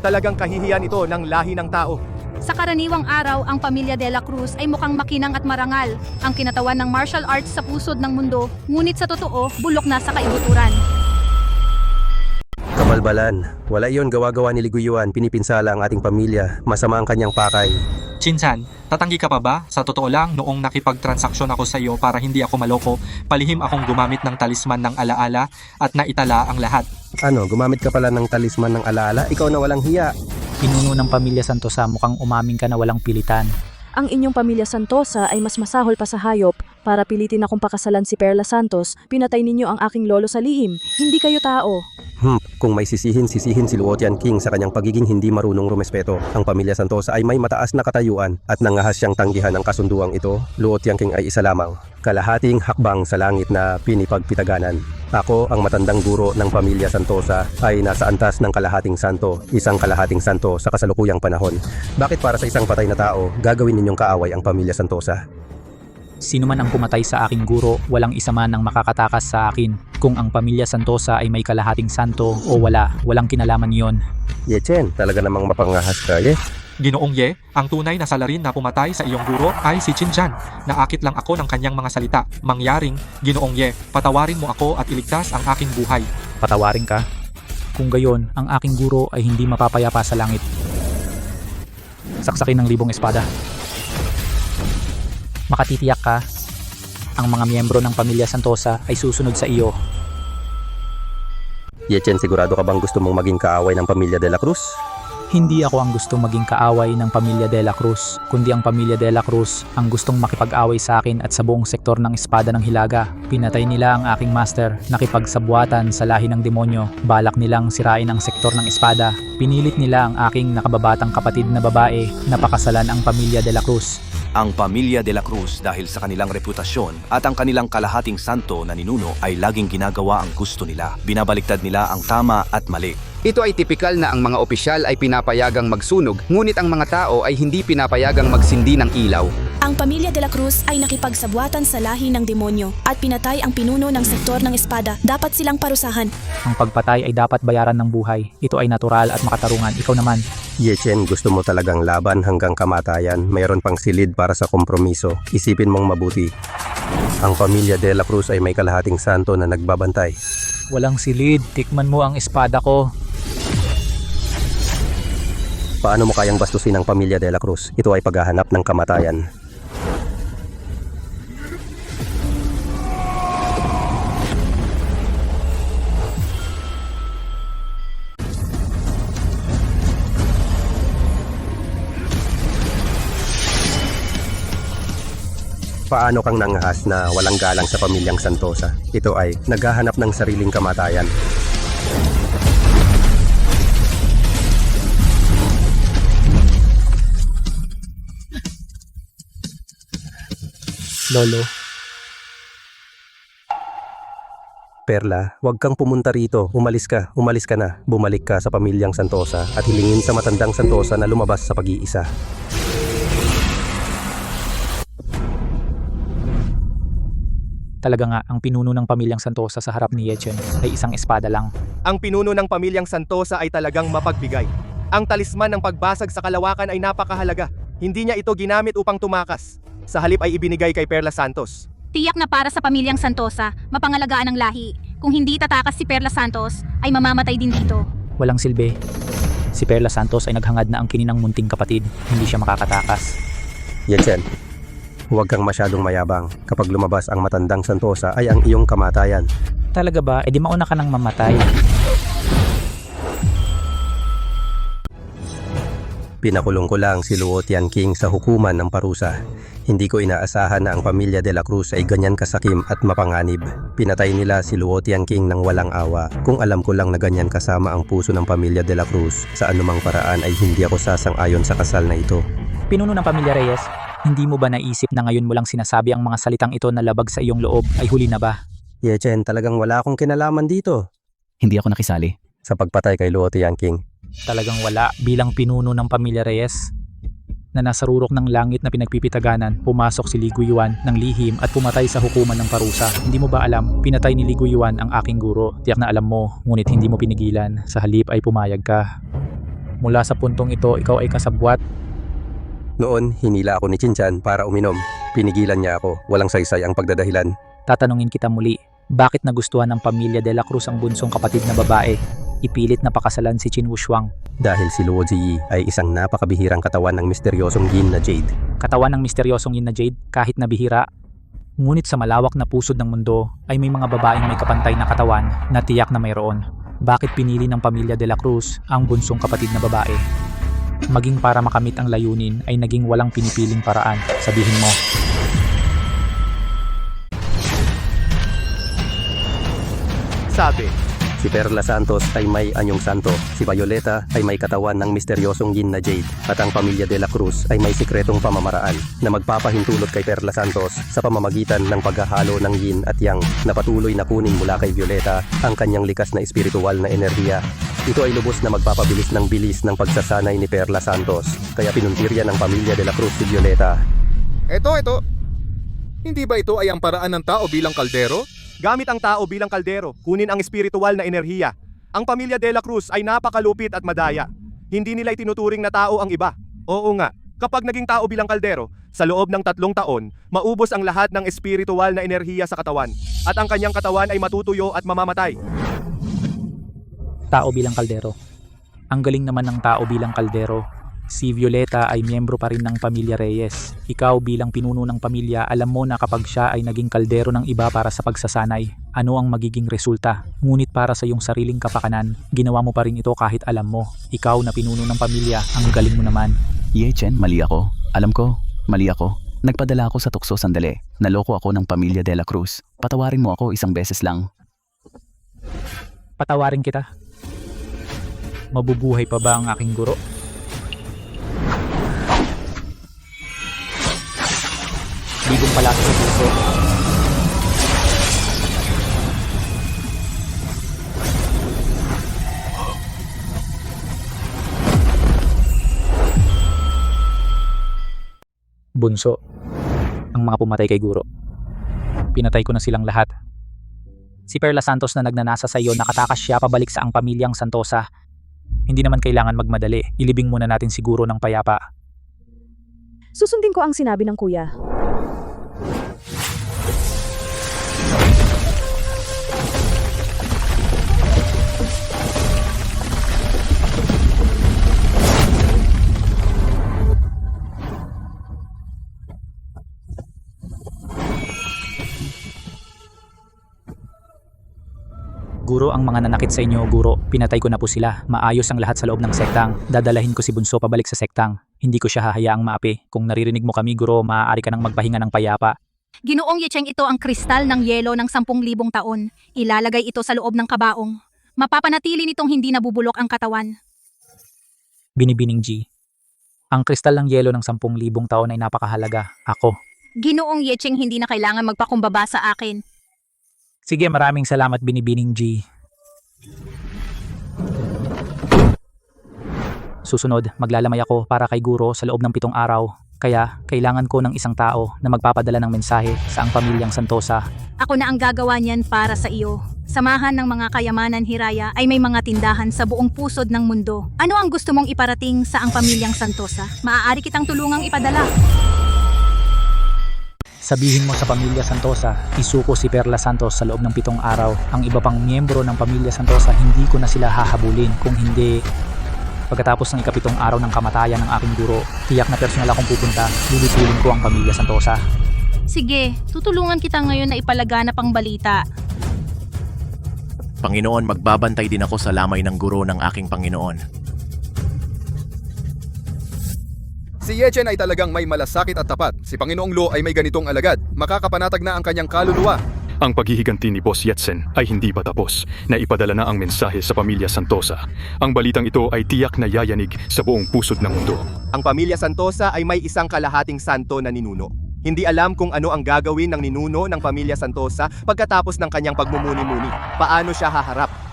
Talagang kahihiyan ito ng lahi ng tao. Sa karaniwang araw, ang pamilya de la Cruz ay mukhang makinang at marangal, ang kinatawan ng martial arts sa pusod ng mundo, ngunit sa totoo, bulok na sa kaibuturan. Kamalbalan. Wala iyon gawa-gawa ni Li Guiyuan, pinipinsala ang ating pamilya. Masama ang kanyang pakay. Qin Zhan, tatanggi ka pa ba? Sa totoo lang, noong nakipagtransaksyon ako sa iyo para hindi ako maloko, palihim akong gumamit ng talisman ng alaala at naitala ang lahat. Ano, gumamit ka pala ng talisman ng alaala? Ikaw na walang hiya. Pinuno ng pamilya Santosa, mukhang umaming ka na walang pilitan. Ang inyong pamilya Santosa ay mas masahol pa sa hayop. Para pilitin akong pakasalan si Perla Santos, pinatay ninyo ang aking lolo sa liim. Hindi kayo tao. Kung may sisihin si Luo Tianqing sa kanyang pagiging hindi marunong rumespeto. Ang pamilya Santosa ay may mataas na katayuan at nangahas siyang tanggihan ang kasunduang ito. Luo Tianqing ay isa lamang. Kalahating hakbang sa langit na pinipagpitaganan. Ako, ang matandang guro ng pamilya Santosa, ay nasa antas ng kalahating santo, isang kalahating santo sa kasalukuyang panahon. Bakit para sa isang patay na tao, gagawin ninyong kaaway ang pamilya Santosa? Sino man ang pumatay sa aking guro, walang isa man ang makakatakas sa akin. Kung ang pamilya Santosa ay may kalahating santo o wala, walang kinalaman yon. Ye Chen, talaga namang mapangahas ka, ye? Ginoong Ye, ang tunay na salarin na pumatay sa iyong guro ay si Qin Zhan. Naakit lang ako ng kanyang mga salita. Mangyaring, Ginoong Ye, patawarin mo ako at iligtas ang aking buhay. Patawarin ka? Kung gayon, ang aking guro ay hindi mapapayapa sa langit. Saksakin ng libong espada. Makatitiyak ka? ang mga miyembro ng pamilya Santosa ay susunod sa iyo. Yechen, sigurado ka bang gusto mong maging kaaway ng pamilya De La Cruz? Hindi ako ang gusto maging kaaway ng pamilya De La Cruz, kundi ang pamilya De La Cruz ang gustong makipag-away sa akin at sa buong sektor ng Espada ng Hilaga. Pinatay nila ang aking master, nakipagsabwatan sa lahi ng demonyo, balak nilang sirain ang sektor ng Espada. Pinilit nila ang aking nakababatang kapatid na babae na pakasalan ang pamilya De La Cruz. Ang pamilya De La Cruz dahil sa kanilang reputasyon at ang kanilang kalahating santo na ninuno ay laging ginagawa ang gusto nila. Binabaliktad nila ang tama at mali. Ito ay tipikal na ang mga opisyal ay pinapayagang magsunog, ngunit ang mga tao ay hindi pinapayagang magsindi ng ilaw. Ang pamilya De La Cruz ay nakipagsabwatan sa lahi ng demonyo at pinatay ang pinuno ng sektor ng Espada. Dapat silang parusahan. Ang pagpatay ay dapat bayaran ng buhay. Ito ay natural at makatarungan. Ikaw naman. Yechen, gusto mo talagang laban hanggang kamatayan. Mayroon pang silid para sa kompromiso. Isipin mong mabuti. Ang pamilya De La Cruz ay may kalahating santo na nagbabantay. Walang silid. Tikman mo ang espada ko. Paano mo kayang bastusin ang pamilya De La Cruz? Ito ay paghahanap ng kamatayan. Paano kang nangahas na walang galang sa pamilyang Santosa? Ito ay naghahanap ng sariling kamatayan. Lolo. Perla, huwag kang pumunta rito. Umalis ka na. Bumalik ka sa pamilyang Santosa at hilingin sa matandang Santosa na lumabas sa pag-iisa. Talaga nga, ang pinuno ng pamilyang Santosa sa harap ni Yechen ay isang espada lang. Ang pinuno ng pamilyang Santosa ay talagang mapagbigay. Ang talisman ng pagbasag sa kalawakan ay napakahalaga. Hindi niya ito ginamit upang tumakas. Sa halip ay ibinigay kay Perla Santos. Tiyak na para sa pamilyang Santosa, mapangalagaan ang lahi. Kung hindi tatakas si Perla Santos, ay mamamatay din dito. Walang silbi. Si Perla Santos ay naghangad na ang kininang munting kapatid. Hindi siya makakatakas. Yechen, huwag kang masyadong mayabang. Kapag lumabas ang matandang Santosa ay ang iyong kamatayan. Talaga ba? E di mauna ka nang mamatay. Pinakulong ko lang si Luo Tianqing sa hukuman ng parusa. Hindi ko inaasahan na ang pamilya De La Cruz ay ganyan kasakim at mapanganib. Pinatay nila si Luo Tianqing ng walang awa. Kung alam ko lang na ganyan kasama ang puso ng pamilya De La Cruz, sa anumang paraan ay hindi ako sasang-ayon sa kasal na ito. Pinuno ng pamilya Reyes, hindi mo ba naisip na ngayon mo lang sinasabi ang mga salitang ito na labag sa iyong loob ay huli na ba? Yechen, talagang wala akong kinalaman dito. Hindi ako nakisali. Sa pagpatay kay Luo Tianqing. Talagang wala. Bilang pinuno ng pamilya Reyes na nasa rurok ng langit na pinagpipitaganan, pumasok si Li Guiyuan ng lihim at pumatay sa hukuman ng parusa. Hindi mo ba alam, pinatay ni Li Guiyuan ang aking guro? Tiyak na alam mo, ngunit hindi mo pinigilan. Sa halip ay pumayag ka. Mula sa puntong ito, ikaw ay kasabwat. Noon, hinila ako ni Chinchan para uminom. Pinigilan niya ako. Walang saysay ang pagdadahilan. Tatanungin kita muli, bakit nagustuhan ng pamilya De La Cruz ang bunsong kapatid na babae? Ipilit na pakasalan si Qin Wushuang. Dahil si Luo Ziyi ay isang napakabihirang katawan ng misteryosong yin na jade. Katawan ng misteryosong yin na jade, kahit na bihira. Ngunit sa malawak na pusod ng mundo ay may mga babaeng may kapantay na katawan na tiyak na mayroon. Bakit pinili ng pamilya De La Cruz ang bunsong kapatid na babae? Maging para makamit ang layunin ay naging walang pinipiling paraan. Sabihin mo. Sabi, si Perla Santos ay may anyong santo, si Violeta ay may katawan ng misteryosong yin na jade, at ang pamilya De La Cruz ay may sikretong pamamaraan na magpapahintulot kay Perla Santos sa pamamagitan ng paghahalo ng yin at yang na patuloy na kunin mula kay Violeta ang kanyang likas na espiritual na enerhiya. Ito ay lubos na magpapabilis ng bilis ng pagsasanay ni Perla Santos, kaya pinuntirya ng pamilya De La Cruz si Violeta. Ito. Hindi ba ito ay ang paraan ng tao bilang kaldero? Gamit ang tao bilang kaldero, kunin ang espiritual na enerhiya. Ang pamilya De La Cruz ay napakalupit at madaya. Hindi nila itinuturing na tao ang iba. Oo nga, kapag naging tao bilang kaldero, sa loob ng 3 taon, maubos ang lahat ng espiritual na enerhiya sa katawan. At ang kanyang katawan ay matutuyo at mamamatay. Tao bilang kaldero. Ang galing naman ng tao bilang kaldero. Si Violeta ay miyembro pa rin ng pamilya Reyes. Ikaw bilang pinuno ng pamilya, alam mo na kapag siya ay naging kaldero ng iba para sa pagsasanay, ano ang magiging resulta. Ngunit para sa iyong sariling kapakanan, ginawa mo pa rin ito kahit alam mo. Ikaw na pinuno ng pamilya, ang galing mo naman. Yechen, mali ako. Alam ko, mali ako. Nagpadala ako sa tukso sandali. Naloko ako ng pamilya De La Cruz. Patawarin mo ako isang beses lang. Patawarin kita. Mabubuhay pa ba ang aking guro? Libong palaki sa puso. Bunso, ang mga pumatay kay guro. Pinatay ko na silang lahat. Si Perla Santos na nagnanasa sa iyo, nakatakas siya pabalik sa ang pamilyang Santosa. Hindi naman kailangan magmadali. Ilibing muna natin siguro ng payapa. Susundin ko ang sinabi ng kuya. Guro, ang mga nanakit sa inyo, guro, pinatay ko na po sila. Maayos ang lahat sa loob ng sektang. Dadalahin ko si Bunso pabalik sa sektang. Hindi ko siya hahayaang maapi. Kung naririnig mo kami, guro, maaari ka nang magpahinga ng payapa. Ginoong Yecheng, ito ang kristal ng yelo ng 10,000 taon. Ilalagay ito sa loob ng kabaong. Mapapanatili nitong hindi nabubulok ang katawan. Binibining G. Ang kristal ng yelo ng 10,000 taon ay napakahalaga. Ako. Ginoong Yecheng, hindi na kailangan magpakumbaba sa akin. Sige, maraming salamat, Binibining G. Susunod, maglalamay ako para kay guro sa loob ng 7 araw. Kaya, kailangan ko ng isang tao na magpapadala ng mensahe sa ang pamilyang Santosa. Ako na ang gagawa niyan para sa iyo. Samahan ng mga kayamanan, Hiraya, ay may mga tindahan sa buong pusod ng mundo. Ano ang gusto mong iparating sa ang pamilyang Santosa? Maaari kitang tulungang ipadala. Sabihin mo sa pamilya Santosa, isuko si Perla Santos sa loob ng 7 araw. Ang iba pang miyembro ng pamilya Santosa, hindi ko na sila hahabulin. Kung hindi, pagkatapos ng 7 araw ng kamatayan ng aking guro, tiyak na personal akong pupunta, lilipulin ko ang pamilya Santosa. Sige, tutulungan kita ngayon na ipalaganap ang balita. Panginoon, magbabantay din ako sa lamay ng guro ng aking Panginoon. Si Yechen ay talagang may malasakit at tapat. Si Panginoong Lo ay may ganitong alagad. Makakapanatag na ang kanyang kaluluwa. Ang paghihiganti ni Boss Yechen ay hindi pa tapos. Naipadala na ang mensahe sa pamilya Santosa. Ang balitang ito ay tiyak na yayanig sa buong pusod ng mundo. Ang pamilya Santosa ay may isang kalahating santo na ninuno. Hindi alam kung ano ang gagawin ng ninuno ng pamilya Santosa pagkatapos ng kanyang pagmumuni-muni. Paano siya haharap?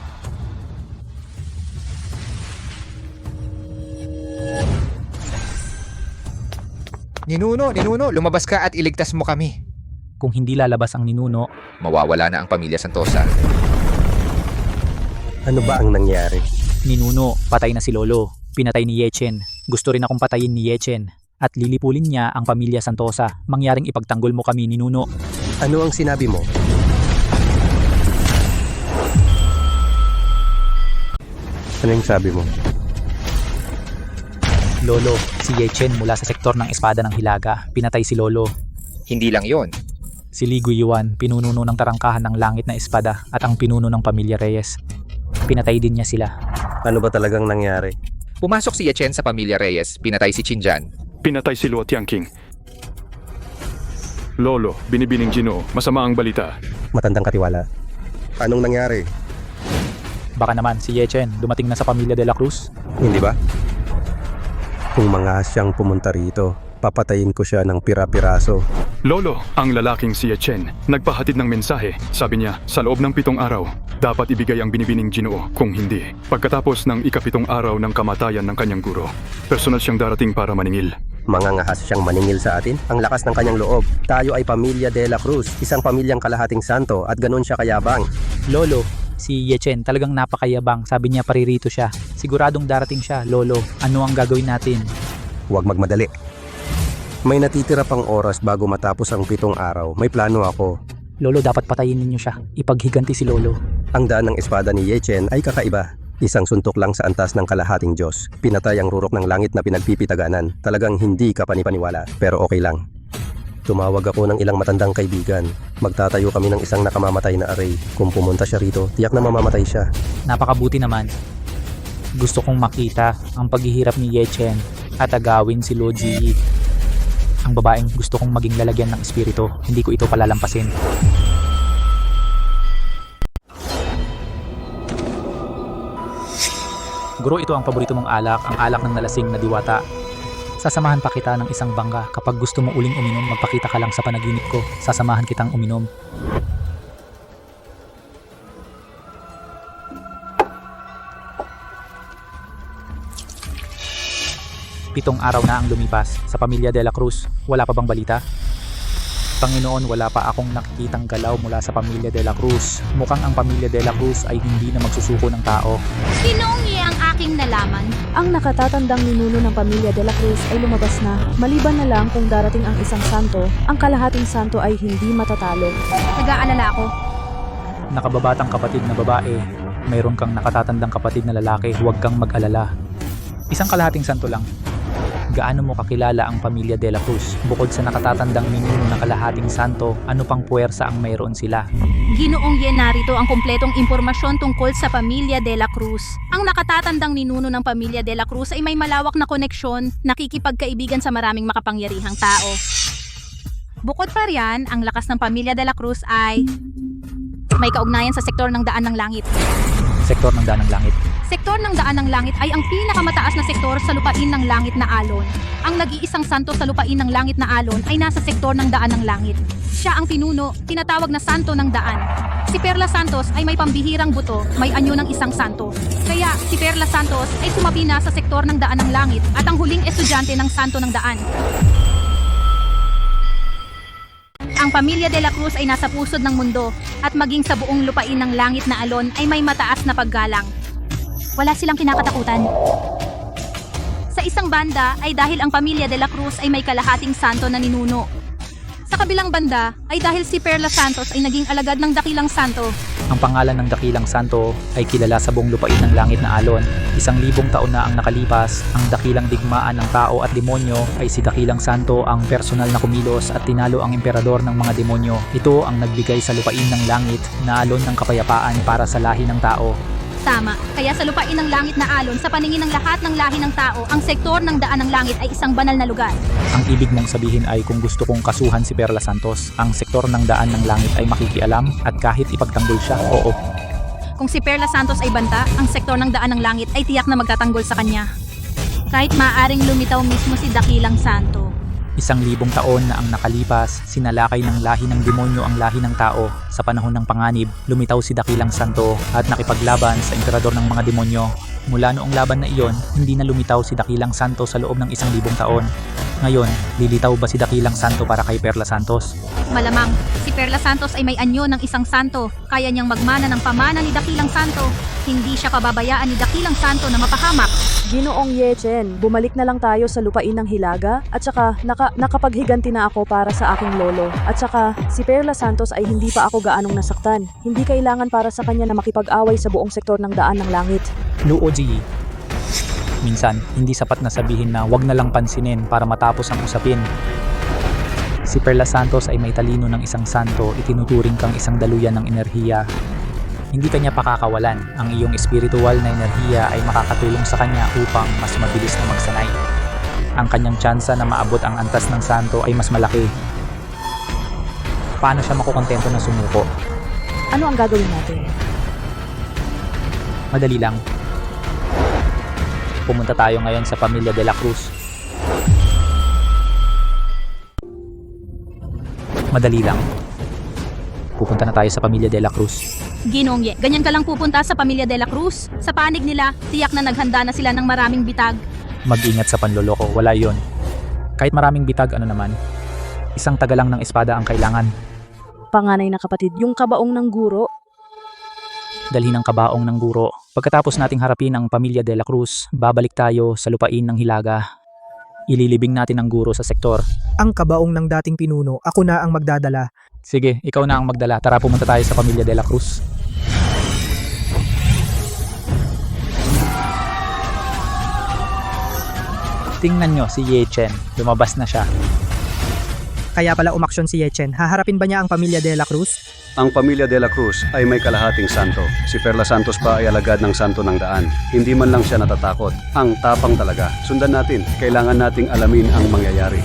Ninuno, lumabas ka at iligtas mo kami. Kung hindi lalabas ang ninuno, mawawala na ang pamilya Santosa. Ano ba ang nangyari? Ninuno, patay na si Lolo. Pinatay ni Yechen. Gusto rin akong patayin ni Yechen. At lilipulin niya ang pamilya Santosa. Mangyaring ipagtanggol mo kami, ninuno. Ano ang sinabi mo? Ano yung sabi mo? Lolo, si Yechen mula sa sektor ng Espada ng Hilaga. Pinatay si Lolo. Hindi lang yon. Si Li Guiyuan, pinuno ng tarangkahan ng langit na espada at ang pinuno ng pamilya Reyes. Pinatay din niya sila. Ano ba talagang nangyari? Pumasok si Yechen sa pamilya Reyes, pinatay si Chinjan. Pinatay si Luo Tiangking. Lolo, Binibining Ginoo, masama ang balita. Matandang katiwala. Anong nangyari? Baka naman si Yechen dumating na sa pamilya De La Cruz. Hindi ba? Kung mangahas siyang pumunta rito, papatayin ko siya ng pira-piraso. Lolo, ang lalaking si Yechen, nagpahatid ng mensahe. Sabi niya, sa loob ng 7 araw, dapat ibigay ang Binibining Ginoo. Kung hindi, pagkatapos ng 7 araw ng kamatayan ng kanyang guro, personal siyang darating para maningil. Mangangahas siyang maningil sa atin? Ang lakas ng kanyang loob. Tayo ay pamilya De La Cruz, isang pamilyang kalahating santo at ganun siya kayabang. Lolo, si Yechen talagang napakayabang. Sabi niya paririto siya. Siguradong darating siya, Lolo. Ano ang gagawin natin? Huwag magmadali. May natitira pang oras bago matapos ang 7 araw. May plano ako. Lolo, dapat patayin ninyo siya. Ipaghiganti si Lolo. Ang daan ng espada ni Yechen ay kakaiba. Isang suntok lang sa antas ng kalahating Diyos. Pinatay ang rurok ng langit na pinagpipitaganan. Talagang hindi ka panipaniwala, pero okay lang. Tumawag ako ng ilang matandang kaibigan. Magtatayo kami ng isang nakamamatay na array. Kung pumunta siya rito, tiyak na mamamatay siya. Napakabuti naman. Gusto kong makita ang paghihirap ni Yechen at agawin si Lo Ji. Ang babaeng gusto kong maging lalagyan ng espiritu, hindi ko ito palalampasin. Guro, ito ang paborito mong alak, ang alak ng nalasing na diwata. Sasamahan pa kita ng isang bangga. Kapag gusto mo uling uminom, magpakita ka lang sa panaginip ko. Sasamahan kitang uminom. Pitong araw na ang lumipas sa pamilya De La Cruz. Wala pa bang balita? Panginoon, wala pa akong nakikitang galaw mula sa pamilya De La Cruz. Mukhang ang pamilya De La Cruz ay hindi na magsusuko ng tao. Sinungi ang aking nalaman. Ang nakatatandang ninuno ng pamilya De La Cruz ay lumabas na. Maliban na lang kung darating ang isang santo, ang kalahating santo ay hindi matatalo. Nag-aalala ako. Nakababatang kapatid na babae, mayroon kang nakatatandang kapatid na lalaki, huwag kang mag-alala. Isang kalahating santo lang. Gaano mo kakilala ang pamilya De La Cruz? Bukod sa nakatatandang ninuno na kalahating santo, ano pang puwersa ang mayroon sila? Ginoong Yen, narito ang kumpletong impormasyon tungkol sa pamilya De La Cruz. Ang nakatatandang ninuno ng pamilya De La Cruz ay may malawak na koneksyon, nakikipagkaibigan sa maraming makapangyarihang tao. Bukod pa riyan, ang lakas ng pamilya De La Cruz ay may kaugnayan sa sektor ng daan ng langit. Sektor ng daan ng langit. Sektor ng daan ng langit ay ang pinakamataas na sektor sa lupain ng langit na alon. Ang nag-iisang santo sa lupain ng langit na alon ay nasa sektor ng daan ng langit. Siya ang pinuno, tinatawag na santo ng daan. Si Perla Santos ay may pambihirang buto, may anyo ng isang santo. Kaya si Perla Santos ay sumabi na sa sektor ng daan ng langit at ang huling estudyante ng santo ng daan. Ang pamilya De La Cruz ay nasa pusod ng mundo at maging sa buong lupain ng langit na alon ay may mataas na paggalang. Wala silang kinakatakutan. Sa isang banda ay dahil ang pamilya De La Cruz ay may kalahating santo na ninuno. Sa kabilang banda ay dahil si Perla Santos ay naging alagad ng dakilang santo. Ang pangalan ng dakilang santo ay kilala sa buong lupain ng langit na alon. 1,000 taon na ang nakalipas, ang dakilang digmaan ng tao at demonyo ay si dakilang santo ang personal na kumilos at tinalo ang emperador ng mga demonyo. Ito ang nagbigay sa lupain ng langit na alon ng kapayapaan para sa lahi ng tao. Tama, kaya sa lupain ng langit na alon, sa paningin ng lahat ng lahi ng tao, ang sektor ng daan ng langit ay isang banal na lugar. Ang ibig mong sabihin ay kung gusto kong kasuhan si Perla Santos, ang sektor ng daan ng langit ay makikialam at kahit ipagtanggol siya, oo. Kung si Perla Santos ay banta, ang sektor ng daan ng langit ay tiyak na magtatanggol sa kanya. Kahit maaaring lumitaw mismo si dakilang santo. 1,000 taon na ang nakalipas, sinalakay ng lahi ng demonyo ang lahi ng tao. Sa panahon ng panganib, lumitaw si dakilang santo at nakipaglaban sa emperador ng mga demonyo. Mula noong laban na iyon, hindi na lumitaw si dakilang santo sa loob ng 1,000 taon. Ngayon, lilitaw ba si dakilang santo para kay Perla Santos? Malamang, si Perla Santos ay may anyo ng isang santo. Kaya niyang magmana ng pamana ni dakilang santo. Hindi siya pababayaan ni dakilang santo na mapahamak. Ginoong Yechen, bumalik na lang tayo sa lupain ng Hilaga at saka nakapaghiganti na ako para sa aking lolo. At saka si Perla Santos ay hindi pa ako gaanong nasaktan. Hindi kailangan para sa kanya na makipag-away sa buong sektor ng daan ng langit. Luo Ji. Minsan, hindi sapat na sabihin na wag na lang pansinin para matapos ang usapin. Si Perla Santos ay may talino ng isang santo, itinuturing kang isang daluyan ng enerhiya. Hindi kanya pakakawalan. Ang iyong espiritual na enerhiya ay makakatulong sa kanya upang mas mabilis na magsanay. Ang kanyang tsansa na maabot ang antas ng santo ay mas malaki. Paano siya makukontento na sumuko? Ano ang gagawin natin? Madali lang. Pumunta tayo ngayon sa pamilya De La Cruz. Madali lang. Pupunta na tayo sa pamilya De La Cruz. Ginoong Ye, ganyan ka lang pupunta sa pamilya De La Cruz? Sa panig nila, tiyak na naghanda na sila ng maraming bitag. Mag-ingat sa panloloko, wala yon. Kahit maraming bitag, ano naman, isang taga lang ng espada ang kailangan. Panganay na kapatid, yung kabaong ng guro. Dalhin ang kabaong ng guro. Pagkatapos nating harapin ang pamilya De La Cruz, babalik tayo sa lupain ng Hilaga. Ililibing natin ang guro sa sektor. Ang kabaong ng dating pinuno, ako na ang magdadala. Sige, ikaw na ang magdala. Tara, pumunta tayo sa pamilya De La Cruz. Tingnan nyo si Ye Chen, lumabas na siya. Kaya pala umaksyon si Yechen. Haharapin ba niya ang pamilya de la Cruz? Ang pamilya de la Cruz ay may kalahating santo. Si Perla Santos pa ay alagad ng santo ng daan. Hindi man lang siya natatakot. Ang tapang talaga. Sundan natin. Kailangan nating alamin ang mangyayari.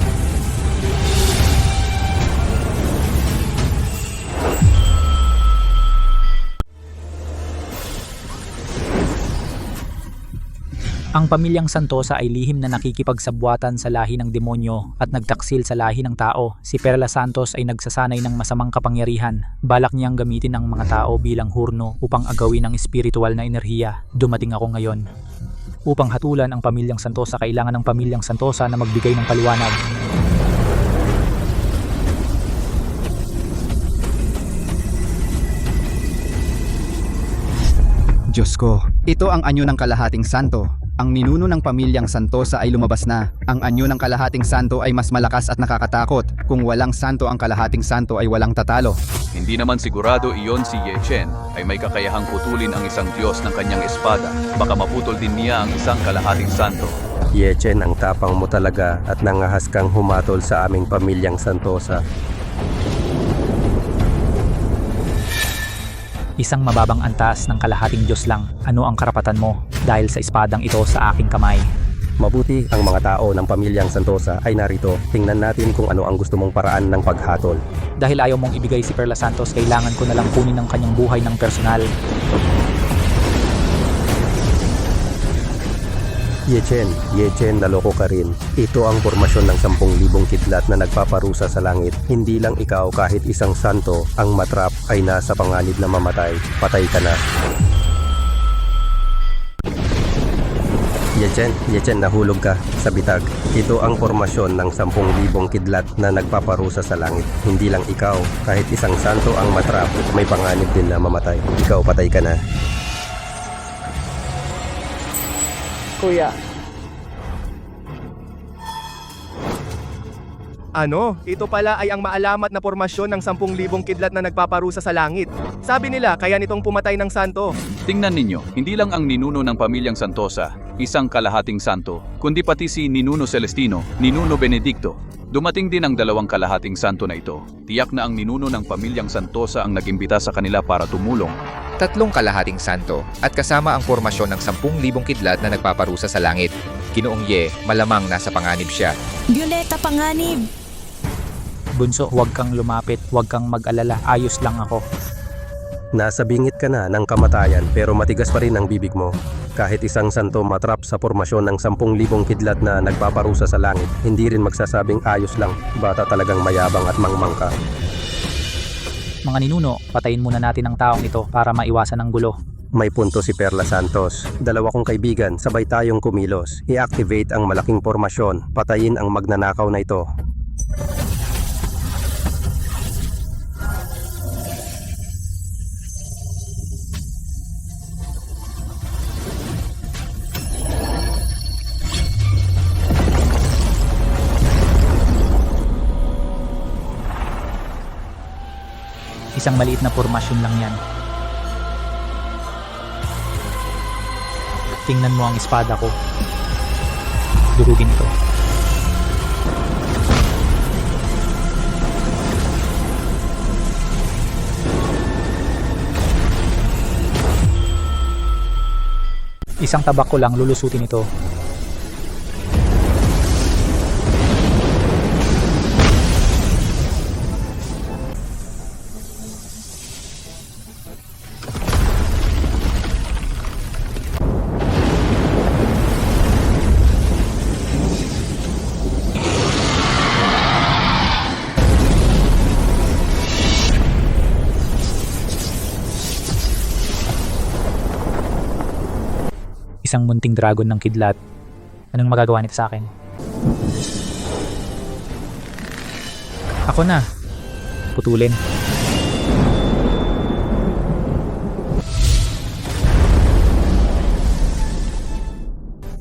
Ang pamilyang Santosa ay lihim na nakikipagsabwatan sa lahi ng demonyo at nagtaksil sa lahi ng tao. Si Perla Santos ay nagsasanay ng masamang kapangyarihan. Balak niyang gamitin ang mga tao bilang hurno upang agawin ang espiritual na enerhiya. Dumating ako ngayon. Upang hatulan ang pamilyang Santosa, kailangan ng pamilyang Santosa na magbigay ng paliwanag. Diyos ko, ito ang anyo ng kalahating santo. Ang ninuno ng pamilyang Santosa ay lumabas na. Ang anyo ng kalahating santo ay mas malakas at nakakatakot. Kung walang santo ang kalahating santo ay walang tatalo. Hindi naman sigurado iyon si Ye Chen ay may kakayahang putulin ang isang Diyos ng kanyang espada. Baka maputol din niya ang isang kalahating santo. Ye Chen, ang tapang mo talaga at nangahas kang humatol sa aming pamilyang Santosa. Isang mababang antas ng kalahating Diyos lang. Ano ang karapatan mo dahil sa espadang ito sa aking kamay? Mabuti ang mga tao ng pamilyang Santosa ay narito. Tingnan natin kung ano ang gusto mong paraan ng paghatol. Dahil ayaw mong ibigay si Perla Santos, kailangan ko na lang kunin ang kanyang buhay ng personal. Ye Chen, naloko ka rin. Ito ang formasyon ng 10,000 kidlat na nagpaparusa sa langit. Hindi lang ikaw, kahit isang santo, ang matrap ay nasa panganib na mamatay. Patay ka na. Ye Chen, nahulog ka sa bitag. Ito ang formasyon ng 10,000 kidlat na nagpaparusa sa langit. Hindi lang ikaw, kahit isang santo ang matrap, may panganib din na mamatay. Ikaw, patay ka na. Kuya. Ano? Ito pala ay ang maalamat na formasyon ng 10,000 kidlat na nagpaparusa sa langit. Sabi nila, kaya nitong pumatay ng santo. Tingnan ninyo, hindi lang ang ninuno ng pamilyang Santosa, isang kalahating santo, kundi pati si Ninuno Celestino, Ninuno Benedicto. Dumating din ang 2 kalahating santo na ito. Tiyak na ang ninuno ng pamilyang Santosa ang nagimbita sa kanila para tumulong. 3 kalahating santo at kasama ang formasyon ng 10,000 kidlat na nagpaparusa sa langit. Ginoong Ye, malamang nasa panganib siya. Violeta, panganib! Bunso, huwag kang lumapit, huwag kang mag-alala, ayos lang ako. Nasa bingit ka na ng kamatayan pero matigas pa rin ang bibig mo. Kahit isang santo matrap sa formasyon ng 10,000 kidlat na nagpaparusa sa langit, hindi rin magsasabing ayos lang. Bata talagang mayabang at mangmang ka. Mga ninuno, patayin muna natin ang taong ito para maiwasan ang gulo. May punto si Perla Santos. 2 kong kaibigan, sabay tayong kumilos. I-activate ang malaking formasyon. Patayin ang magnanakaw na ito. Isang maliit na formasyon lang yan. Tingnan mo ang espada ko. Durugin ito. Isang tabak ko lang, lulusutin ito. Isang munting dragon ng kidlat. Anong magagawa nito sa akin? Ako na. Putulin.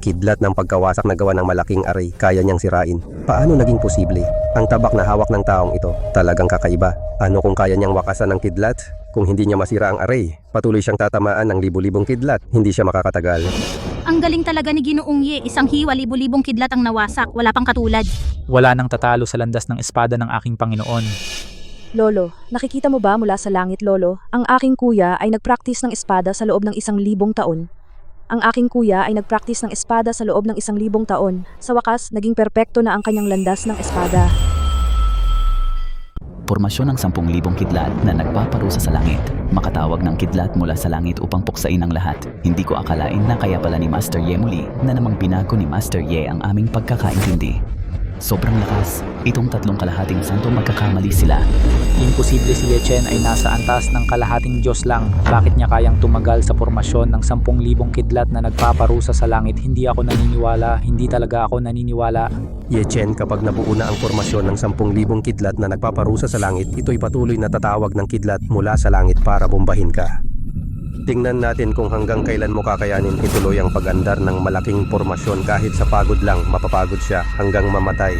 Kidlat ng pagkawasak na gawa ng malaking aray, kaya niyang sirain. Paano naging posible? Ang tabak na hawak ng taong ito, talagang kakaiba. Ano kung kaya niyang wakasan ng kidlat? Kung hindi niya masira ang aray, patuloy siyang tatamaan ng libu-libong kidlat, hindi siya makakatagal. Ang galing talaga ni Ginoong Ye, isang hiwa libo-libong kidlat ang nawasak, wala pang katulad. Wala nang tatalo sa landas ng espada ng aking Panginoon. Lolo, nakikita mo ba mula sa langit, Lolo? Ang aking kuya ay nagpraktis ng espada sa loob ng 1,000 taon. Ang aking kuya ay nagpraktis ng espada sa loob ng 1,000 taon. Sa wakas, naging perpekto na ang kanyang landas ng espada. Pormasyon ng 10,000 kidlat na nagpaparusa sa langit. Makatawag ng kidlat mula sa langit upang puksain ang lahat. Hindi ko akalain na kaya pala ni Master Ye muli na namang binago ni Master Ye ang aming pagkakaintindi. Sobrang lakas. Itong 3 kalahating santo magkakamali sila. Imposible si Ye Chen ay nasa antas ng kalahating Diyos lang. Bakit niya kayang tumagal sa pormasyon ng 10,000 kidlat na nagpaparusa sa langit? Hindi ako naniniwala. Hindi talaga ako naniniwala. Ye Chen, kapag nabuo na ang formasyon ng 10,000 kidlat na nagpaparusa sa langit, ito'y patuloy na tatawag ng kidlat mula sa langit para bombahin ka. Tingnan natin kung hanggang kailan mo kakayanin ituloy ang pag-andar ng malaking formasyon kahit sa pagod lang, mapapagod siya hanggang mamatay.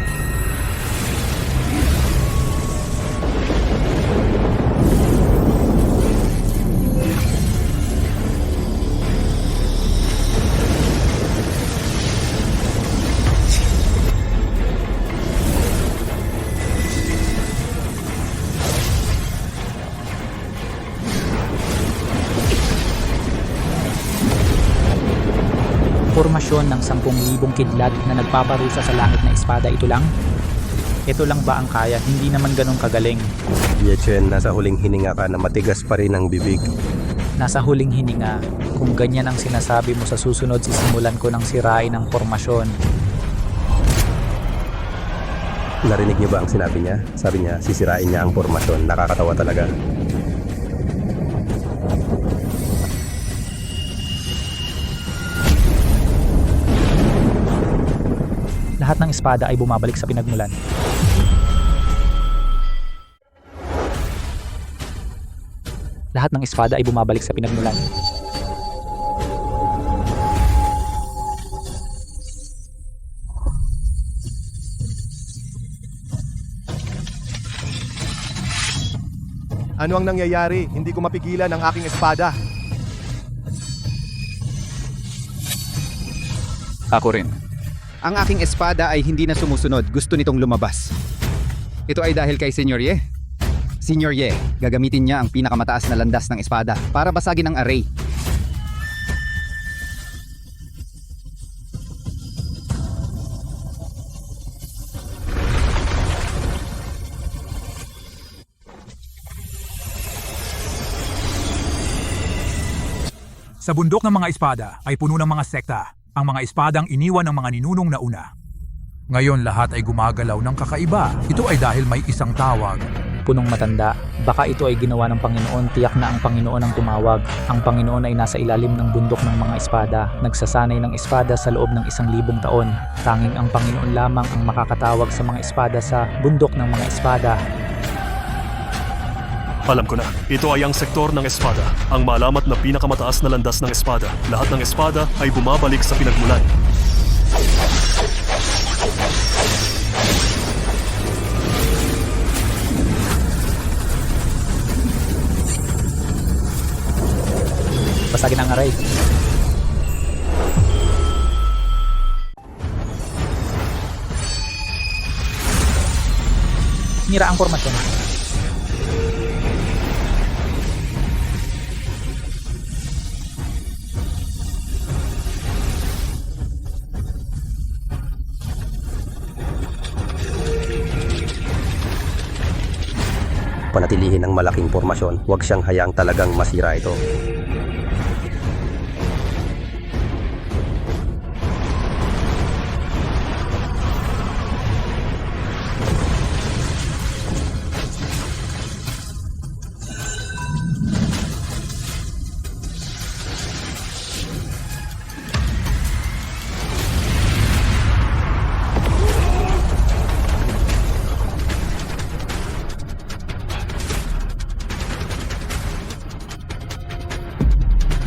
Formasyon ng 10,000 kidlat na nagpaparusa sa langit na espada, ito lang? Ito lang ba ang kaya? Hindi naman ganun kagaling. Ye Chen, nasa huling hininga ka na matigas pa rin ang bibig. Nasa huling hininga. Kung ganyan ang sinasabi mo sa susunod, sisimulan ko ng sirain ang formasyon. Narinig niyo ba ang sinabi niya? Sabi niya, sisirain niya ang formasyon. Nakakatawa talaga. Lahat ng espada ay bumabalik sa pinagmulan. Lahat ng espada ay bumabalik sa pinagmulan. Ano ang nangyayari? Hindi ko mapigilan ang aking espada. Ako rin. Ang aking espada ay hindi na sumusunod. Gusto nitong lumabas. Ito ay dahil kay Senior Ye. Senior Ye, gagamitin niya ang pinakamataas na landas ng espada para basagin ang array. Sa bundok ng mga espada ay puno ng mga sekta. Ang mga espadang iniwan ng mga ninunong nauna. Ngayon lahat ay gumagalaw ng kakaiba. Ito ay dahil may isang tawag. Punong matanda, baka ito ay ginawa ng Panginoon. Tiyak na ang Panginoon ang tumawag. Ang Panginoon ay nasa ilalim ng bundok ng mga espada. Nagsasanay ng espada sa loob ng 1,000 taon. Tanging ang Panginoon lamang ang makakatawag sa mga espada sa bundok ng mga espada. Alam ko na, ito ay ang sektor ng espada, ang malamat na pinakamataas na landas ng espada. Lahat ng espada ay bumabalik sa pinagmulan. Basagin ang aray. Sinira ang formasyon. Panatilihin ang malaking formasyon, huwag siyang hayang talagang masira ito.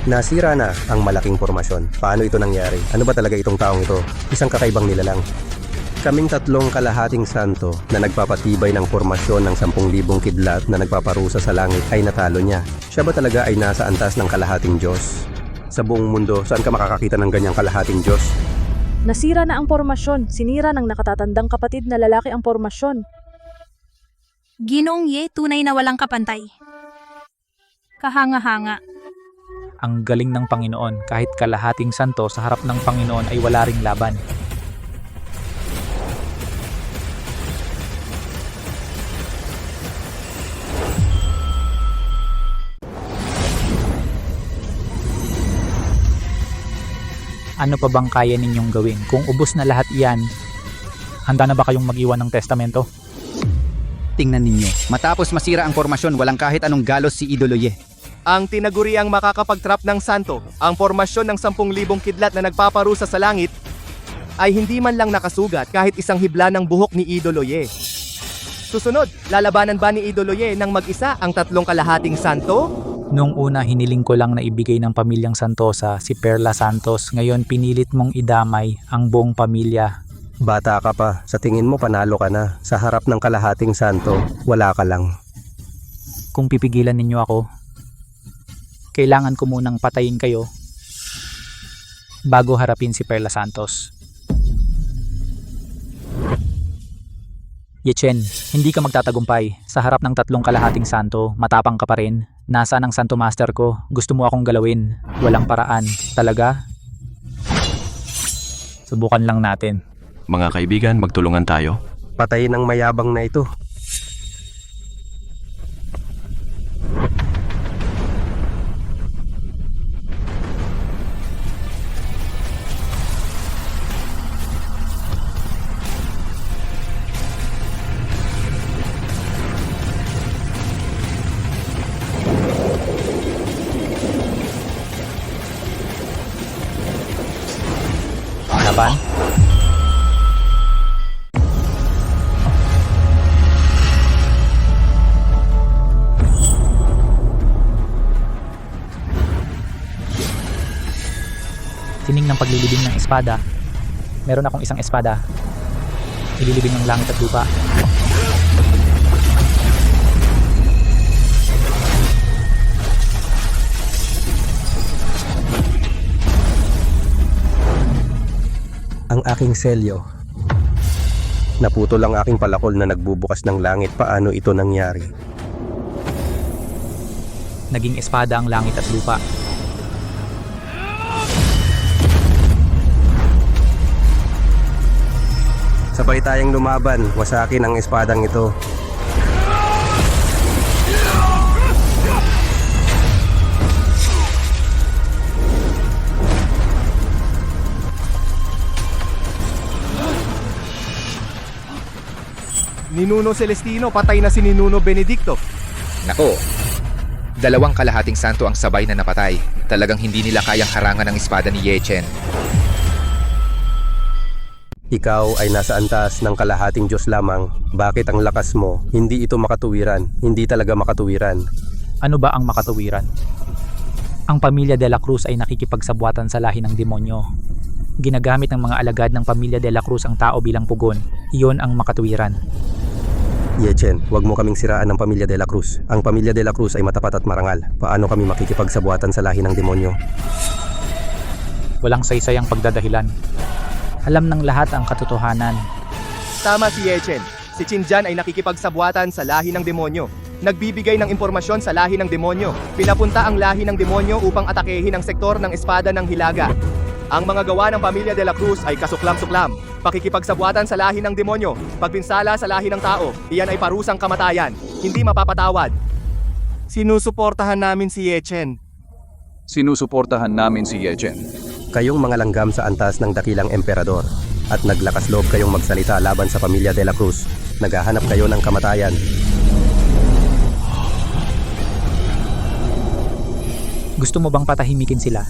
Nasira na ang malaking formasyon. Paano ito nangyari? Ano ba talaga itong taong ito? Isang kakaibang nilalang. Kaming 3 kalahating santo na nagpapatibay ng formasyon ng 10,000 kidlat na nagpaparusa sa langit ay natalo niya. Siya ba talaga ay nasa antas ng kalahating Diyos? Sa buong mundo, saan ka makakakita ng ganyang kalahating Diyos? Nasira na ang pormasyon. Sinira ng nakatatandang kapatid na lalaki ang pormasyon. Ginoong Ye, tunay na walang kapantay. Kahanga-hanga. Ang galing ng Panginoon, kahit kalahating santo sa harap ng Panginoon ay wala ring laban. Ano pa bang kaya ninyong gawin? Kung ubos na lahat iyan, handa na ba kayong mag-iwan ng testamento? Tingnan ninyo, matapos masira ang formasyon, walang kahit anong galos si Idolo Ye. Ang tinaguriang makakapag-trap ng santo, ang formasyon ng 10,000 kidlat na nagpaparusa sa langit, ay hindi man lang nakasugat kahit isang hibla ng buhok ni Idolo Ye. Susunod, lalabanan ba ni Idolo Ye ng mag-isa ang 3 kalahating santo? Noong una, hiniling ko lang na ibigay ng pamilyang Santosa si Perla Santos. Ngayon, pinilit mong idamay ang buong pamilya. Bata ka pa, sa tingin mo panalo ka na. Sa harap ng kalahating santo, wala ka lang. Kung pipigilan ninyo ako, kailangan ko munang patayin kayo bago harapin si Perla Santos. Yechen, hindi ka magtatagumpay. Sa harap ng 3 kalahating santo, matapang ka pa rin. Nasaan ang Santo Master ko? Gusto mo akong galawin? Walang paraan. Talaga? Subukan lang natin. Mga kaibigan, magtulungan tayo. Patayin ang mayabang na ito. Laban? Sining ng paglilibing ng espada. Meron akong isang espada. Ililibing ng langit at lupa. Ang aking selyo. Naputol ang aking palakol na nagbubukas ng langit. Paano ito nangyari? Naging espada ang langit at lupa. Sabay tayong lumaban. Wasakin ang espadang ito. Ninuno Celestino, patay na si Ninuno Benedicto. Nako, 2 kalahating santo ang sabay na napatay. Talagang hindi nila kayang harangan ang espada ni Yechen. Ikaw ay nasa antas ng kalahating Diyos lamang. Bakit ang lakas mo? Hindi ito makatuwiran. Hindi talaga makatuwiran. Ano ba ang makatuwiran? Ang pamilya de la Cruz ay nakikipagsabwatan sa lahi ng demonyo. Ginagamit ng mga alagad ng pamilya de la Cruz ang tao bilang pugon. Iyon ang makatuwiran. Yechen, huwag mo kaming siraan ng pamilya de la Cruz. Ang pamilya de la Cruz ay matapat at marangal. Paano kami makikipagsabwatan sa lahi ng demonyo? Walang saysayang pagdadahilan. Alam ng lahat ang katotohanan. Tama si Yechen. Si Chinjan ay nakikipagsabwatan sa lahi ng demonyo. Nagbibigay ng impormasyon sa lahi ng demonyo. Pinapunta ang lahi ng demonyo upang atakehin ang sektor ng espada ng Hilaga. Ang mga gawa ng pamilya de la Cruz ay kasuklam-suklam. Pakikipagsabwatan sa lahi ng demonyo. Pagpinsala sa lahi ng tao, iyan ay parusang kamatayan. Hindi mapapatawad. Sinusuportahan namin si Yechen. Sinusuportahan namin si Yechen. Kayong mga langgam sa antas ng dakilang emperador at naglakas loob kayong magsalita laban sa pamilya de la Cruz. Naghahanap kayo ng kamatayan. Gusto mo bang patahimikin sila?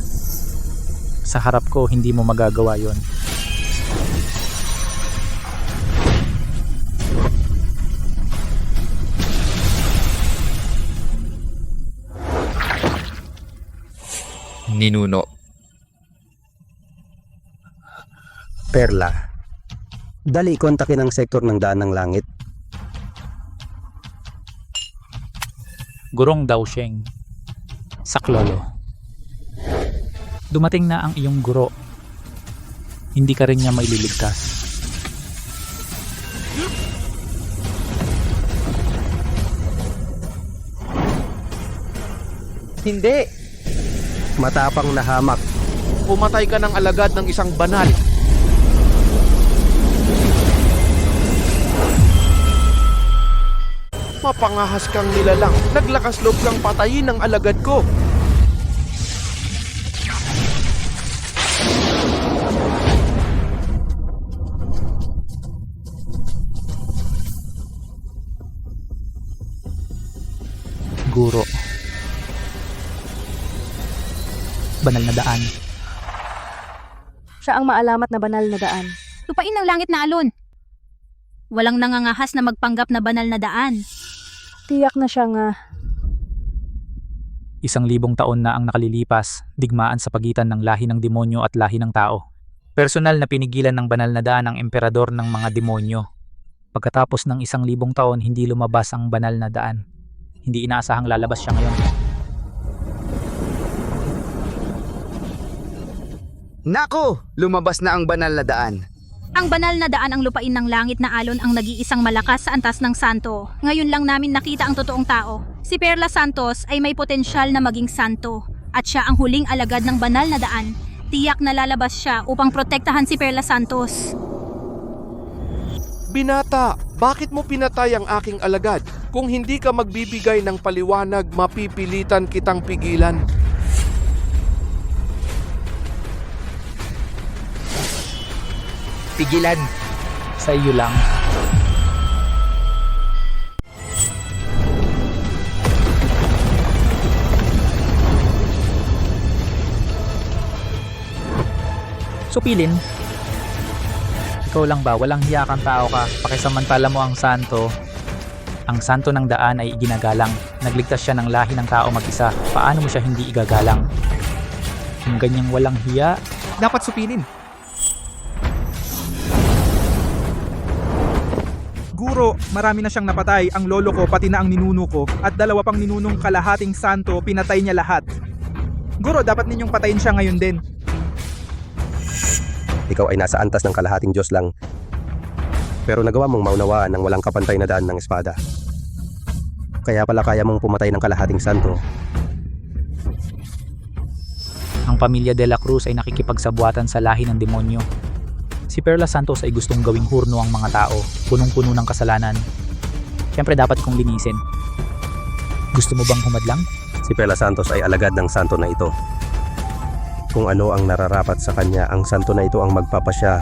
Sa harap ko, hindi mo magagawa yon. Ninuno. Perla. Dali, kontakin ang sektor ng daan ng langit. Gurong Daosheng. Saklolo. Dumating na ang iyong guro. Hindi ka rin niya maililigtas. Hindi. Matapang na hamak. Pumatay ka ng alagad ng isang banal. Mapangahas kang nilalang. Naglakas loob kang patayin ng alagad ko. Guro. Banal na daan. Siya ang maalamat na banal na daan. Lupain ng langit na alon. Walang nangangahas na magpanggap na banal na daan. Tiyak na siya nga. 1,000 taon na ang nakalilipas, digmaan sa pagitan ng lahi ng demonyo at lahi ng tao. Personal na pinigilan ng banal na daan ang emperador ng mga demonyo. Pagkatapos ng 1,000 taon, hindi lumabas ang banal na daan. Hindi inaasahang lalabas siya ngayon. Nako! Lumabas na ang banal na daan. Ang banal na daan ang lupain ng langit na alon ang nag-iisang malakas sa antas ng santo. Ngayon lang namin nakita ang totoong tao. Si Perla Santos ay may potensyal na maging santo. At siya ang huling alagad ng banal na daan. Tiyak na lalabas siya upang protektahan si Perla Santos. Binata, bakit mo pinatay ang aking alagad? Kung hindi ka magbibigay ng paliwanag, mapipilitan kitang pigilan. Pigilan. Sa iyo lang. Supilin. Ikaw lang ba? Walang hiya kang tao ka. Pakisamantala mo ang santo. Ang santo ng daan ay iginagalang. Nagligtas siya ng lahi ng tao mag-isa. Paano mo siya hindi igagalang? Kung ganyang walang hiya, Dapat supilin. Guro, marami na siyang napatay, ang lolo ko pati na ang ninuno ko, at 2 pang ninunong kalahating santo, pinatay niya lahat. Guro, dapat ninyong patayin siya ngayon din. Ikaw ay nasa antas ng kalahating Diyos lang. Pero nagawa mong maunawaan ng walang kapantay na daan ng espada. Kaya pala kaya mong pumatay ng kalahating santo. ang pamilya de la Cruz ay nakikipagsabuatan sa lahi ng demonyo. Si Perla Santos ay gustong gawing hurno ang mga tao, punong-puno ng kasalanan. Siyempre dapat kong linisin. Gusto mo bang humadlang? Si Perla Santos ay alagad ng santo na ito. Kung ano ang nararapat sa kanya, ang santo na ito ang magpapasya.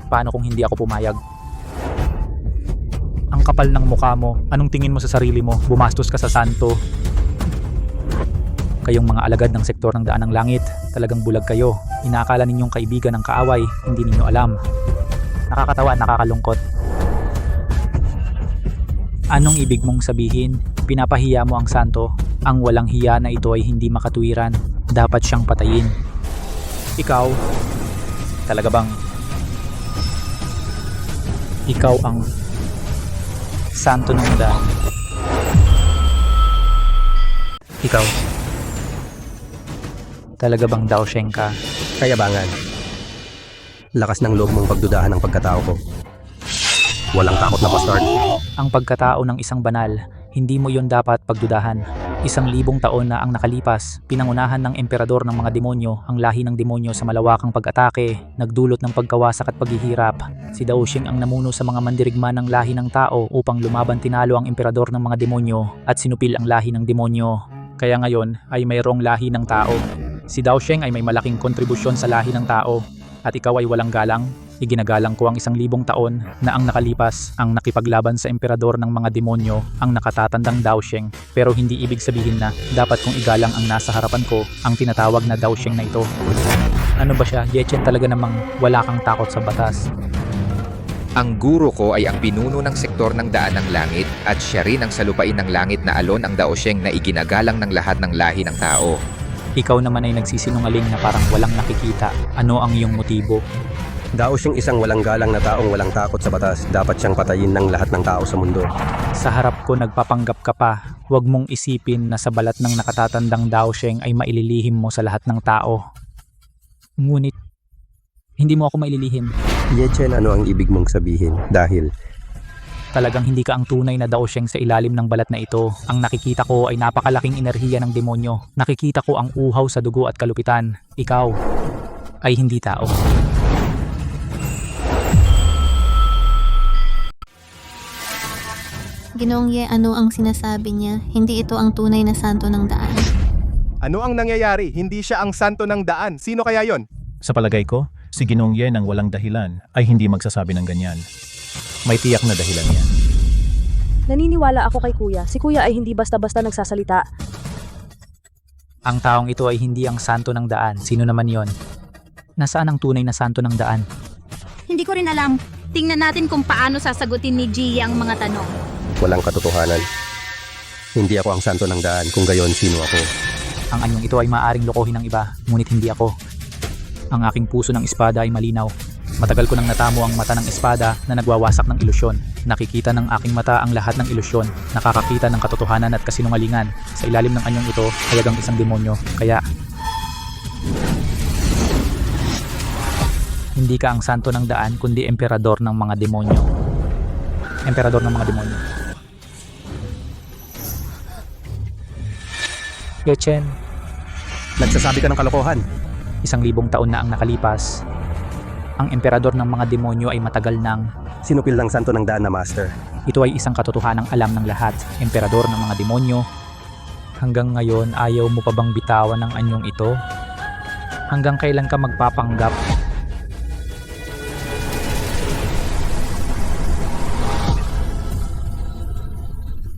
Paano kung hindi ako pumayag? Ang kapal ng mukha mo, anong tingin mo sa sarili mo? Bumastos ka sa santo. Kayong mga alagad ng sektor ng daan ng langit, talagang bulag kayo. Inaakala ninyong kaibigan ng kaaway, hindi ninyo alam. Nakakatawa, nakakalungkot. Anong ibig mong sabihin? Pinapahiya mo ang santo. Ang walang hiya na ito ay hindi makatuwiran. Dapat siyang patayin. Ikaw, talaga bang ikaw ang santo ng daan? Ikaw, talaga bang Daosheng ka? Kayabangan. Lakas ng loob mong pagdudahan ng pagkatao ko. Walang takot na bastard. Ang pagkatao ng isang banal, hindi mo yon dapat pagdudahan. 1,000 taon na ang nakalipas, pinangunahan ng emperador ng mga demonyo, ang lahi ng demonyo sa malawakang pag-atake, nagdulot ng pagkawasak at paghihirap. Si Daosheng ang namuno sa mga mandirigma ng lahi ng tao upang lumaban tinalo ang emperador ng mga demonyo at sinupil ang lahi ng demonyo. Kaya ngayon ay mayroong lahi ng tao. Si Daosheng ay may malaking kontribusyon sa lahi ng tao at ikaw ay walang galang. Iginagalang ko ang 1,000 taon na ang nakalipas ang nakipaglaban sa emperador ng mga demonyo, ang nakatatandang Daosheng. Pero hindi ibig sabihin na dapat kong igalang ang nasa harapan ko, ang tinatawag na Daosheng na ito. Ano ba siya? Yechen talaga namang wala kang takot sa batas. Ang guro ko ay ang pinuno ng sektor ng daan ng langit at siya rin ang salupain ng langit na alon ang Daosheng na iginagalang ng lahat ng lahi ng tao. Ikaw naman ay nagsisinungaling na parang walang nakikita. Ano ang iyong motibo? Daos siyang isang walang galang na taong walang takot sa batas. Dapat siyang patayin ng lahat ng tao sa mundo. Sa harap ko nagpapanggap ka pa. Huwag mong isipin na sa balat ng nakatatandang Daosheng ay maililihim mo sa lahat ng tao. Ngunit, hindi mo ako maililihim. Ye Chen, ano ang ibig mong sabihin? Dahil Talagang hindi ka ang tunay na Daosheng sa ilalim ng balat na ito. Ang nakikita ko ay napakalaking enerhiya ng demonyo. Nakikita ko ang uhaw sa dugo at kalupitan. Ikaw ay hindi tao. Ginoong Ye, ano ang sinasabi niya? Hindi ito ang tunay na santo ng daan. Ano ang nangyayari? Hindi siya ang santo ng daan. Sino kaya yon? Sa palagay ko, si Ginoong Ye ng walang dahilan ay hindi magsasabi ng ganyan. May tiyak na dahilan yan. Naniniwala ako kay Kuya. Si Kuya ay hindi basta-basta nagsasalita. Ang taong ito ay hindi ang santo ng daan. Sino naman yon? Nasaan ang tunay na santo ng daan? Hindi ko rin alam. Tingnan natin kung paano sasagutin ni Gia ang mga tanong. walang katotohanan. Hindi ako ang santo ng daan. Kung gayon, sino ako? Ang anyong ito ay maaaring lokohin ng iba, ngunit hindi ako. Ang aking puso ng espada ay malinaw. Matagal ko nang natamo ang mata ng espada na nagwawasak ng ilusyon. Nakikita ng aking mata ang lahat ng ilusyon. Nakakakita ng katotohanan at kasinungalingan. Sa ilalim ng anyong ito, hayagang isang demonyo. Kaya, hindi ka ang santo ng daan, kundi emperador ng mga demonyo. Emperador ng mga demonyo. Ye Chen, nagsasabi ka ng kalokohan. 1,000 taon na ang nakalipas. Ang emperador ng mga demonyo ay matagal nang sinupil ng santo ng daan na master. Ito ay isang katotohanang alam ng lahat. Emperador ng mga demonyo. Hanggang ngayon, ayaw mo pa bang bitawan ng anyong ito? Hanggang kailan ka magpapanggap?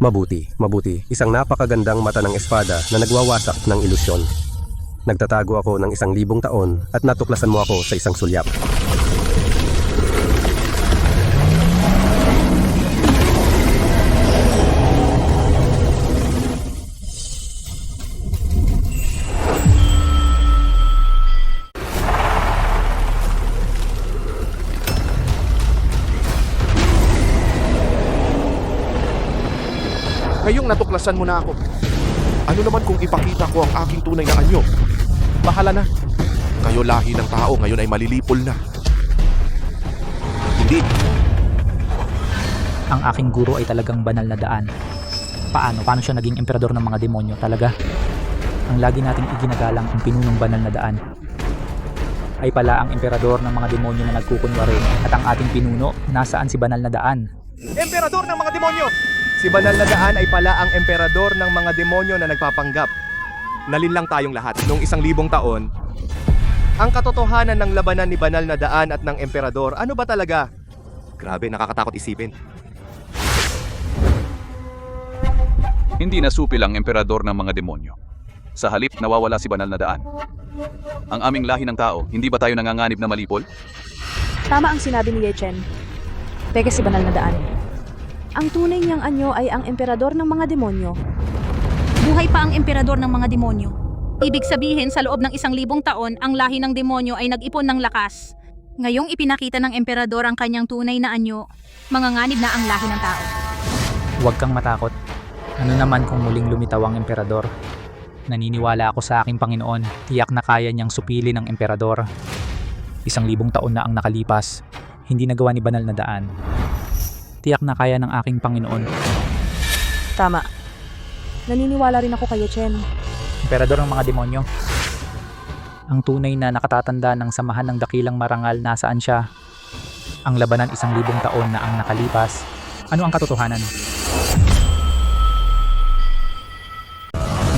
Mabuti. Isang napakagandang mata ng espada na nagwawasak ng ilusyon. Nagtatago ako ng 1,000 taon at natuklasan mo ako sa isang sulyap. Ngayong natuklasan mo na ako. Ano naman kung ipakita ko ang aking tunay na anyo? Bahala na. Kayo lahi ng tao ngayon ay malilipol na. Hindi. Ang aking guro ay talagang banal na daan. Paano siya naging emperador ng mga demonyo talaga? Ang lagi nating iginagalang ang pinunong banal na daan ay pala ang emperador ng mga demonyo na nagkukunwari, at ang ating pinuno, nasaan si banal na daan? Emperador ng mga demonyo! Si Banal na Daan ay pala ang emperador ng mga demonyo na nagpapanggap. Nalinlang tayong lahat noong 1,000 taon. Ang katotohanan ng labanan ni Banal na Daan at ng emperador, ano ba talaga? Grabe, nakakatakot isipin. Hindi nasupil ang emperador ng mga demonyo. Sa halip, nawawala si Banal na Daan. Ang aming lahi ng tao, hindi ba tayo nanganganib na malipol? Tama ang sinabi ni Ye Chen. Peke si Banal na Daan. Ang tunay niyang anyo ay ang emperador ng mga demonyo. Buhay pa ang emperador ng mga demonyo. Ibig sabihin, sa loob ng 1,000 taon, ang lahi ng demonyo ay nag-ipon ng lakas. Ngayong ipinakita ng emperador ang kanyang tunay na anyo, manganganib na ang lahi ng tao. Huwag kang matakot. Ano naman kung muling lumitaw ang emperador? Naniniwala ako sa aking Panginoon, tiyak na kaya niyang supilin ang emperador. 1,000 taon na ang nakalipas, hindi nagawa ni Banal na Daan. Tiyak na kaya ng aking Panginoon. Tama. Naniniwala rin ako kay Ye Chen. Emperador ng mga demonyo. Ang tunay na nakatatanda ng samahan ng dakilang marangal, nasaan siya? Ang labanan 1,000 taon na ang nakalipas. Ano ang katotohanan?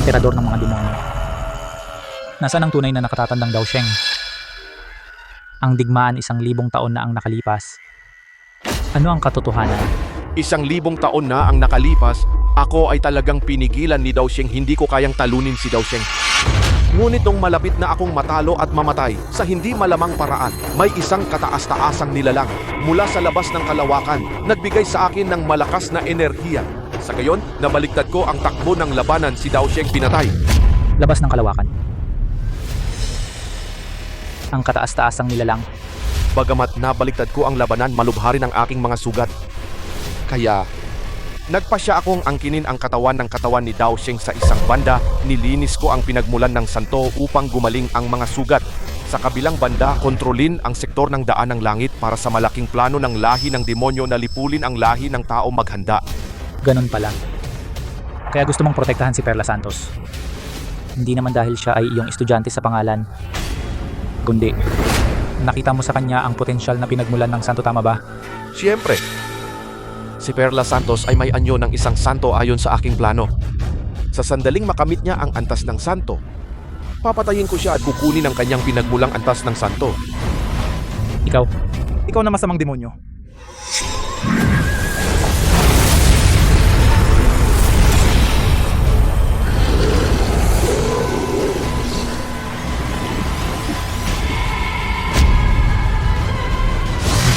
Emperador ng mga demonyo. Nasaan ang tunay na nakatatandang Daosheng? Ang digmaan 1,000 taon na ang nakalipas. Ano ang katotohanan? 1,000 taon na ang nakalipas, ako ay talagang pinigilan ni Daosheng, hindi ko kayang talunin si Daosheng. Ngunit nung malapit na akong matalo at mamatay, sa hindi malamang paraan, may isang kataas-taasang nilalang mula sa labas ng kalawakan, nagbigay sa akin ng malakas na enerhiya. Sa gayon, nabaliktad ko ang takbo ng labanan, si Daosheng pinatay. Labas ng kalawakan. Ang kataas-taasang nilalang. Bagamat nabaliktad ko ang labanan, malubha rin ang aking mga sugat. Kaya, nagpasya akong angkinin ang katawan ni Dao Sheng sa isang banda, nilinis ko ang pinagmulan ng santo upang gumaling ang mga sugat. Sa kabilang banda, kontrolin ang sektor ng daan ng langit para sa malaking plano ng lahi ng demonyo na lipulin ang lahi ng tao maghanda. Ganun pala. Kaya gusto mong protektahan si Perla Santos. Hindi naman dahil siya ay iyong estudyante sa pangalan, kundi nakita mo sa kanya ang potensyal na pinagmulan ng santo, tama ba? Siyempre, si Perla Santos ay may anyo ng isang santo ayon sa aking plano. Sa sandaling makamit niya ang antas ng santo, papatayin ko siya at kukunin ang kanyang pinagmulang antas ng santo. Ikaw na masamang demonyo.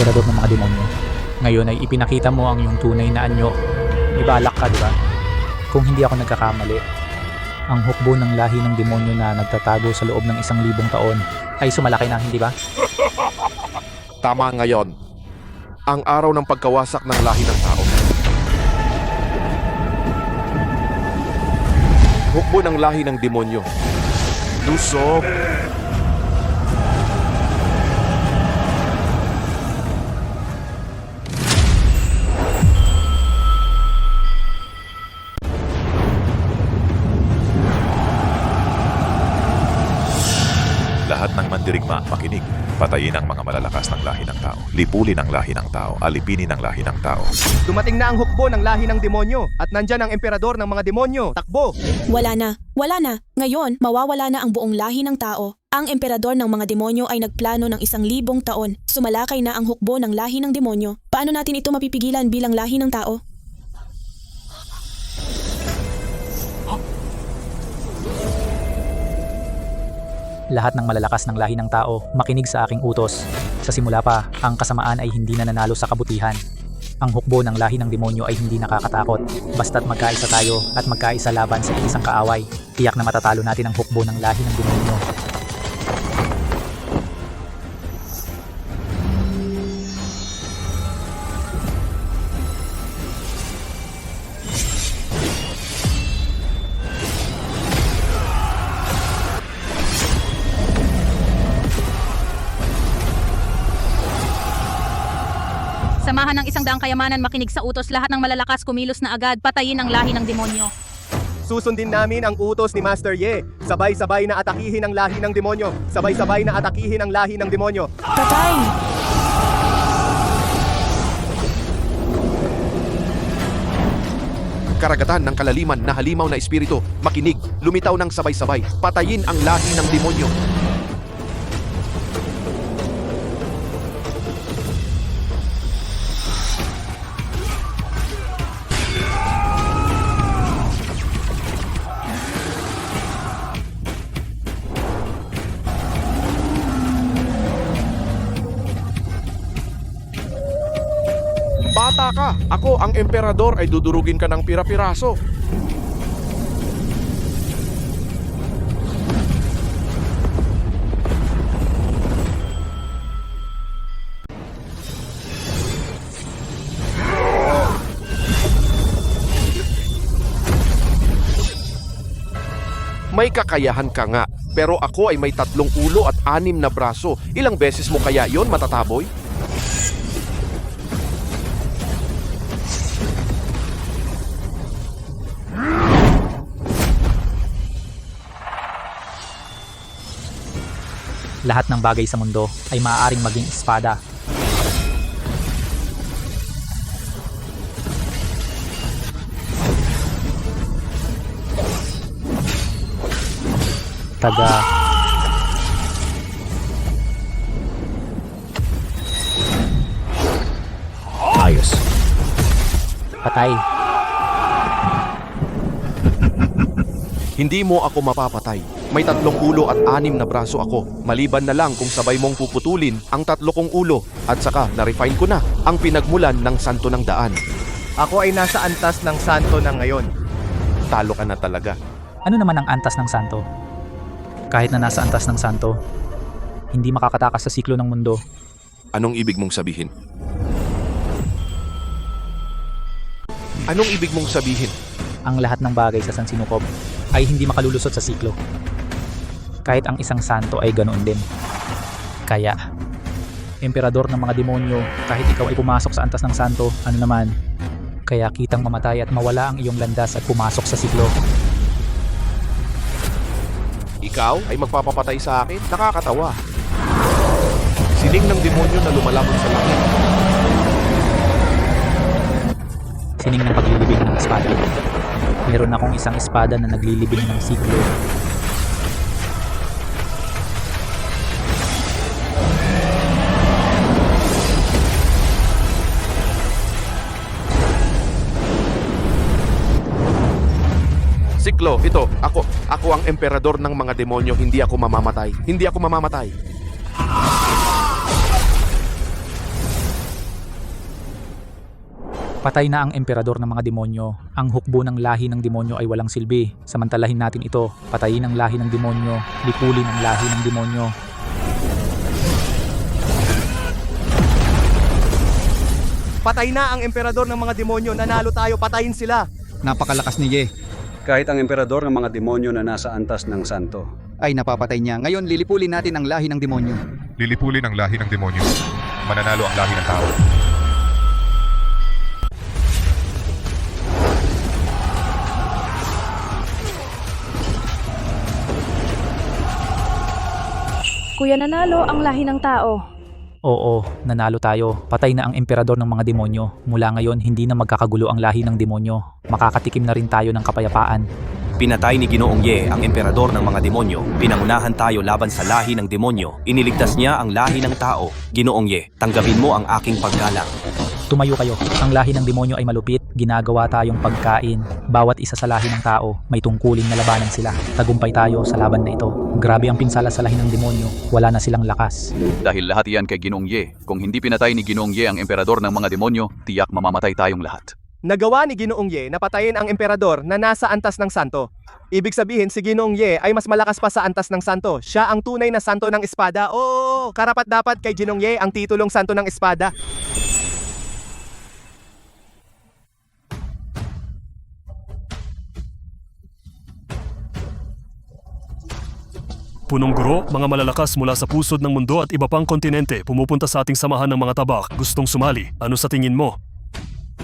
Emperador ng mga demonyo. Ngayon ay ipinakita mo ang iyong tunay na anyo. May balak ka, di ba? Kung hindi ako nagkakamali, ang hukbo ng lahi ng demonyo na nagtatago sa loob ng 1,000 taon ay sumalaki na, hindi ba? Tama ngayon, ang araw ng pagkawasak ng lahi ng tao. Hukbo ng lahi ng demonyo. Lusog. Lahat ng mandirigma, makinig. Patayin ang mga malalakas ng lahi ng tao. Lipulin ang lahi ng tao. Alipinin ang lahi ng tao. Dumating na ang hukbo ng lahi ng demonyo at nandyan ang emperador ng mga demonyo. Takbo! Wala na. Ngayon, mawawala na ang buong lahi ng tao. Ang emperador ng mga demonyo ay nagplano ng 1,000 taon. Sumalakay na ang hukbo ng lahi ng demonyo. Paano natin ito mapipigilan bilang lahi ng tao? Lahat ng malalakas ng lahi ng tao, makinig sa aking utos. Sa simula pa, ang kasamaan ay hindi na nanalo sa kabutihan. Ang hukbo ng lahi ng demonyo ay hindi nakakatakot. Basta't magkaisa tayo at magkaisa laban sa isang kaaway, tiyak na matatalo natin ang hukbo ng lahi ng demonyo. Samahan ng 100 kayamanan, makinig sa utos, lahat ng malalakas kumilos na agad, patayin ang lahi ng demonyo. Susundin namin ang utos ni Master Ye. Sabay-sabay na atakihin ang lahi ng demonyo. Sabay-sabay na atakihin ang lahi ng demonyo. Patay! Karagatan ng kalaliman na halimaw na espiritu, makinig, lumitaw ng sabay-sabay, patayin ang lahi ng demonyo. Bata ka! Ako, ang emperador, ay dudurugin ka ng pira-piraso. May kakayahan ka nga, pero ako ay may 3 ulo at 6 na braso. Ilang beses mo kaya yon matataboy? Lahat ng bagay sa mundo ay maaaring maging espada. Ayos. Patay. Hindi mo ako mapapatay. May 3 ulo at 6 na braso ako. Maliban na lang kung sabay mong puputulin ang 3 kong ulo. At saka, na-refine ko na ang pinagmulan ng santo ng daan. Ako ay nasa antas ng santo na ngayon. Talo ka na talaga. Ano naman ang antas ng santo? Kahit na nasa antas ng santo, hindi makakatakas sa siklo ng mundo. Anong ibig mong sabihin? Anong ibig mong sabihin? Ang lahat ng bagay sa Sansinukob ay hindi makalulusot sa siklo. Kahit ang isang santo ay ganoon din. Kaya, emperador ng mga demonyo, kahit ikaw ay pumasok sa antas ng santo, ano naman, kaya kitang mamatay at mawala ang iyong landas at pumasok sa siklo. Ikaw ay magpapapatay sa akin? Nakakatawa. Sining ng demonyo na lumalabog sa langit. Sining ng paglilibing ng espada. Meron akong isang espada na naglilibing ng siklo. Siklo, ito, ako ang emperador ng mga demonyo, hindi ako mamamatay. Hindi ako mamamatay. Patay na ang emperador ng mga demonyo. Ang hukbo ng lahi ng demonyo ay walang silbi. Samantalahin natin ito. Patayin ang lahi ng demonyo. Lipulin ang lahi ng demonyo. Patay na ang emperador ng mga demonyo. Nanalo tayo, patayin sila. Napakalakas ni Ye. Kahit ang emperador ng mga demonyo na nasa antas ng santo ay napapatay niya. Ngayon, lilipulin natin ang lahi ng demonyo. Lilipulin ang lahi ng demonyo. Mananalo ang lahi ng tao. Kuya, nanalo ang lahi ng tao. Oo, nanalo tayo. Patay na ang emperador ng mga demonyo. Mula ngayon, hindi na magkakagulo ang lahi ng demonyo. Makakatikim na rin tayo ng kapayapaan. Pinatay ni Ginoong Ye ang emperador ng mga demonyo. Pinangunahan tayo laban sa lahi ng demonyo. Iniligtas niya ang lahi ng tao. Ginoong Ye, tanggapin mo ang aking paggalang. Tumayo kayo. Ang lahi ng demonyo ay malupit. Ginagawa tayong pagkain. Bawat isa sa lahi ng tao, may tungkulin na labanan sila. Tagumpay tayo sa laban na ito. Grabe ang pinsala sa lahi ng demonyo. Wala na silang lakas. Dahil lahat iyan kay Ginoong Ye. Kung hindi pinatay ni Ginoong Ye ang emperador ng mga demonyo, tiyak mamamatay tayong lahat. Nagawa ni Ginoong Ye na patayin ang emperador na nasa antas ng santo. Ibig sabihin, si Ginoong Ye ay mas malakas pa sa antas ng santo. Siya ang tunay na santo ng espada. Oo, karapat-dapat kay Ginoong Ye ang titulong santo ng espada. Punong guro, mga malalakas mula sa pusod ng mundo at iba pang kontinente pumupunta sa ating samahan ng mga tabak. Gustong sumali. Ano sa tingin mo?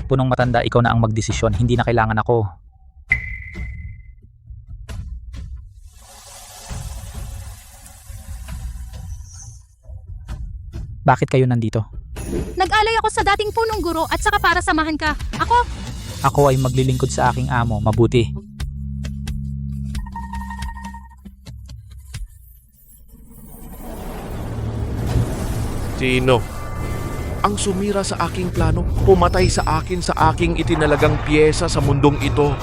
Punong matanda, ikaw na ang magdesisyon. Hindi na kailangan ako. Bakit kayo nandito? Nag-alay ako sa dating punong guro at saka para samahan ka. Ako ay maglilingkod sa aking amo. Mabuti. Sino? Ang sumira sa aking plano, pumatay sa akin sa aking itinalagang piyesa sa mundong ito.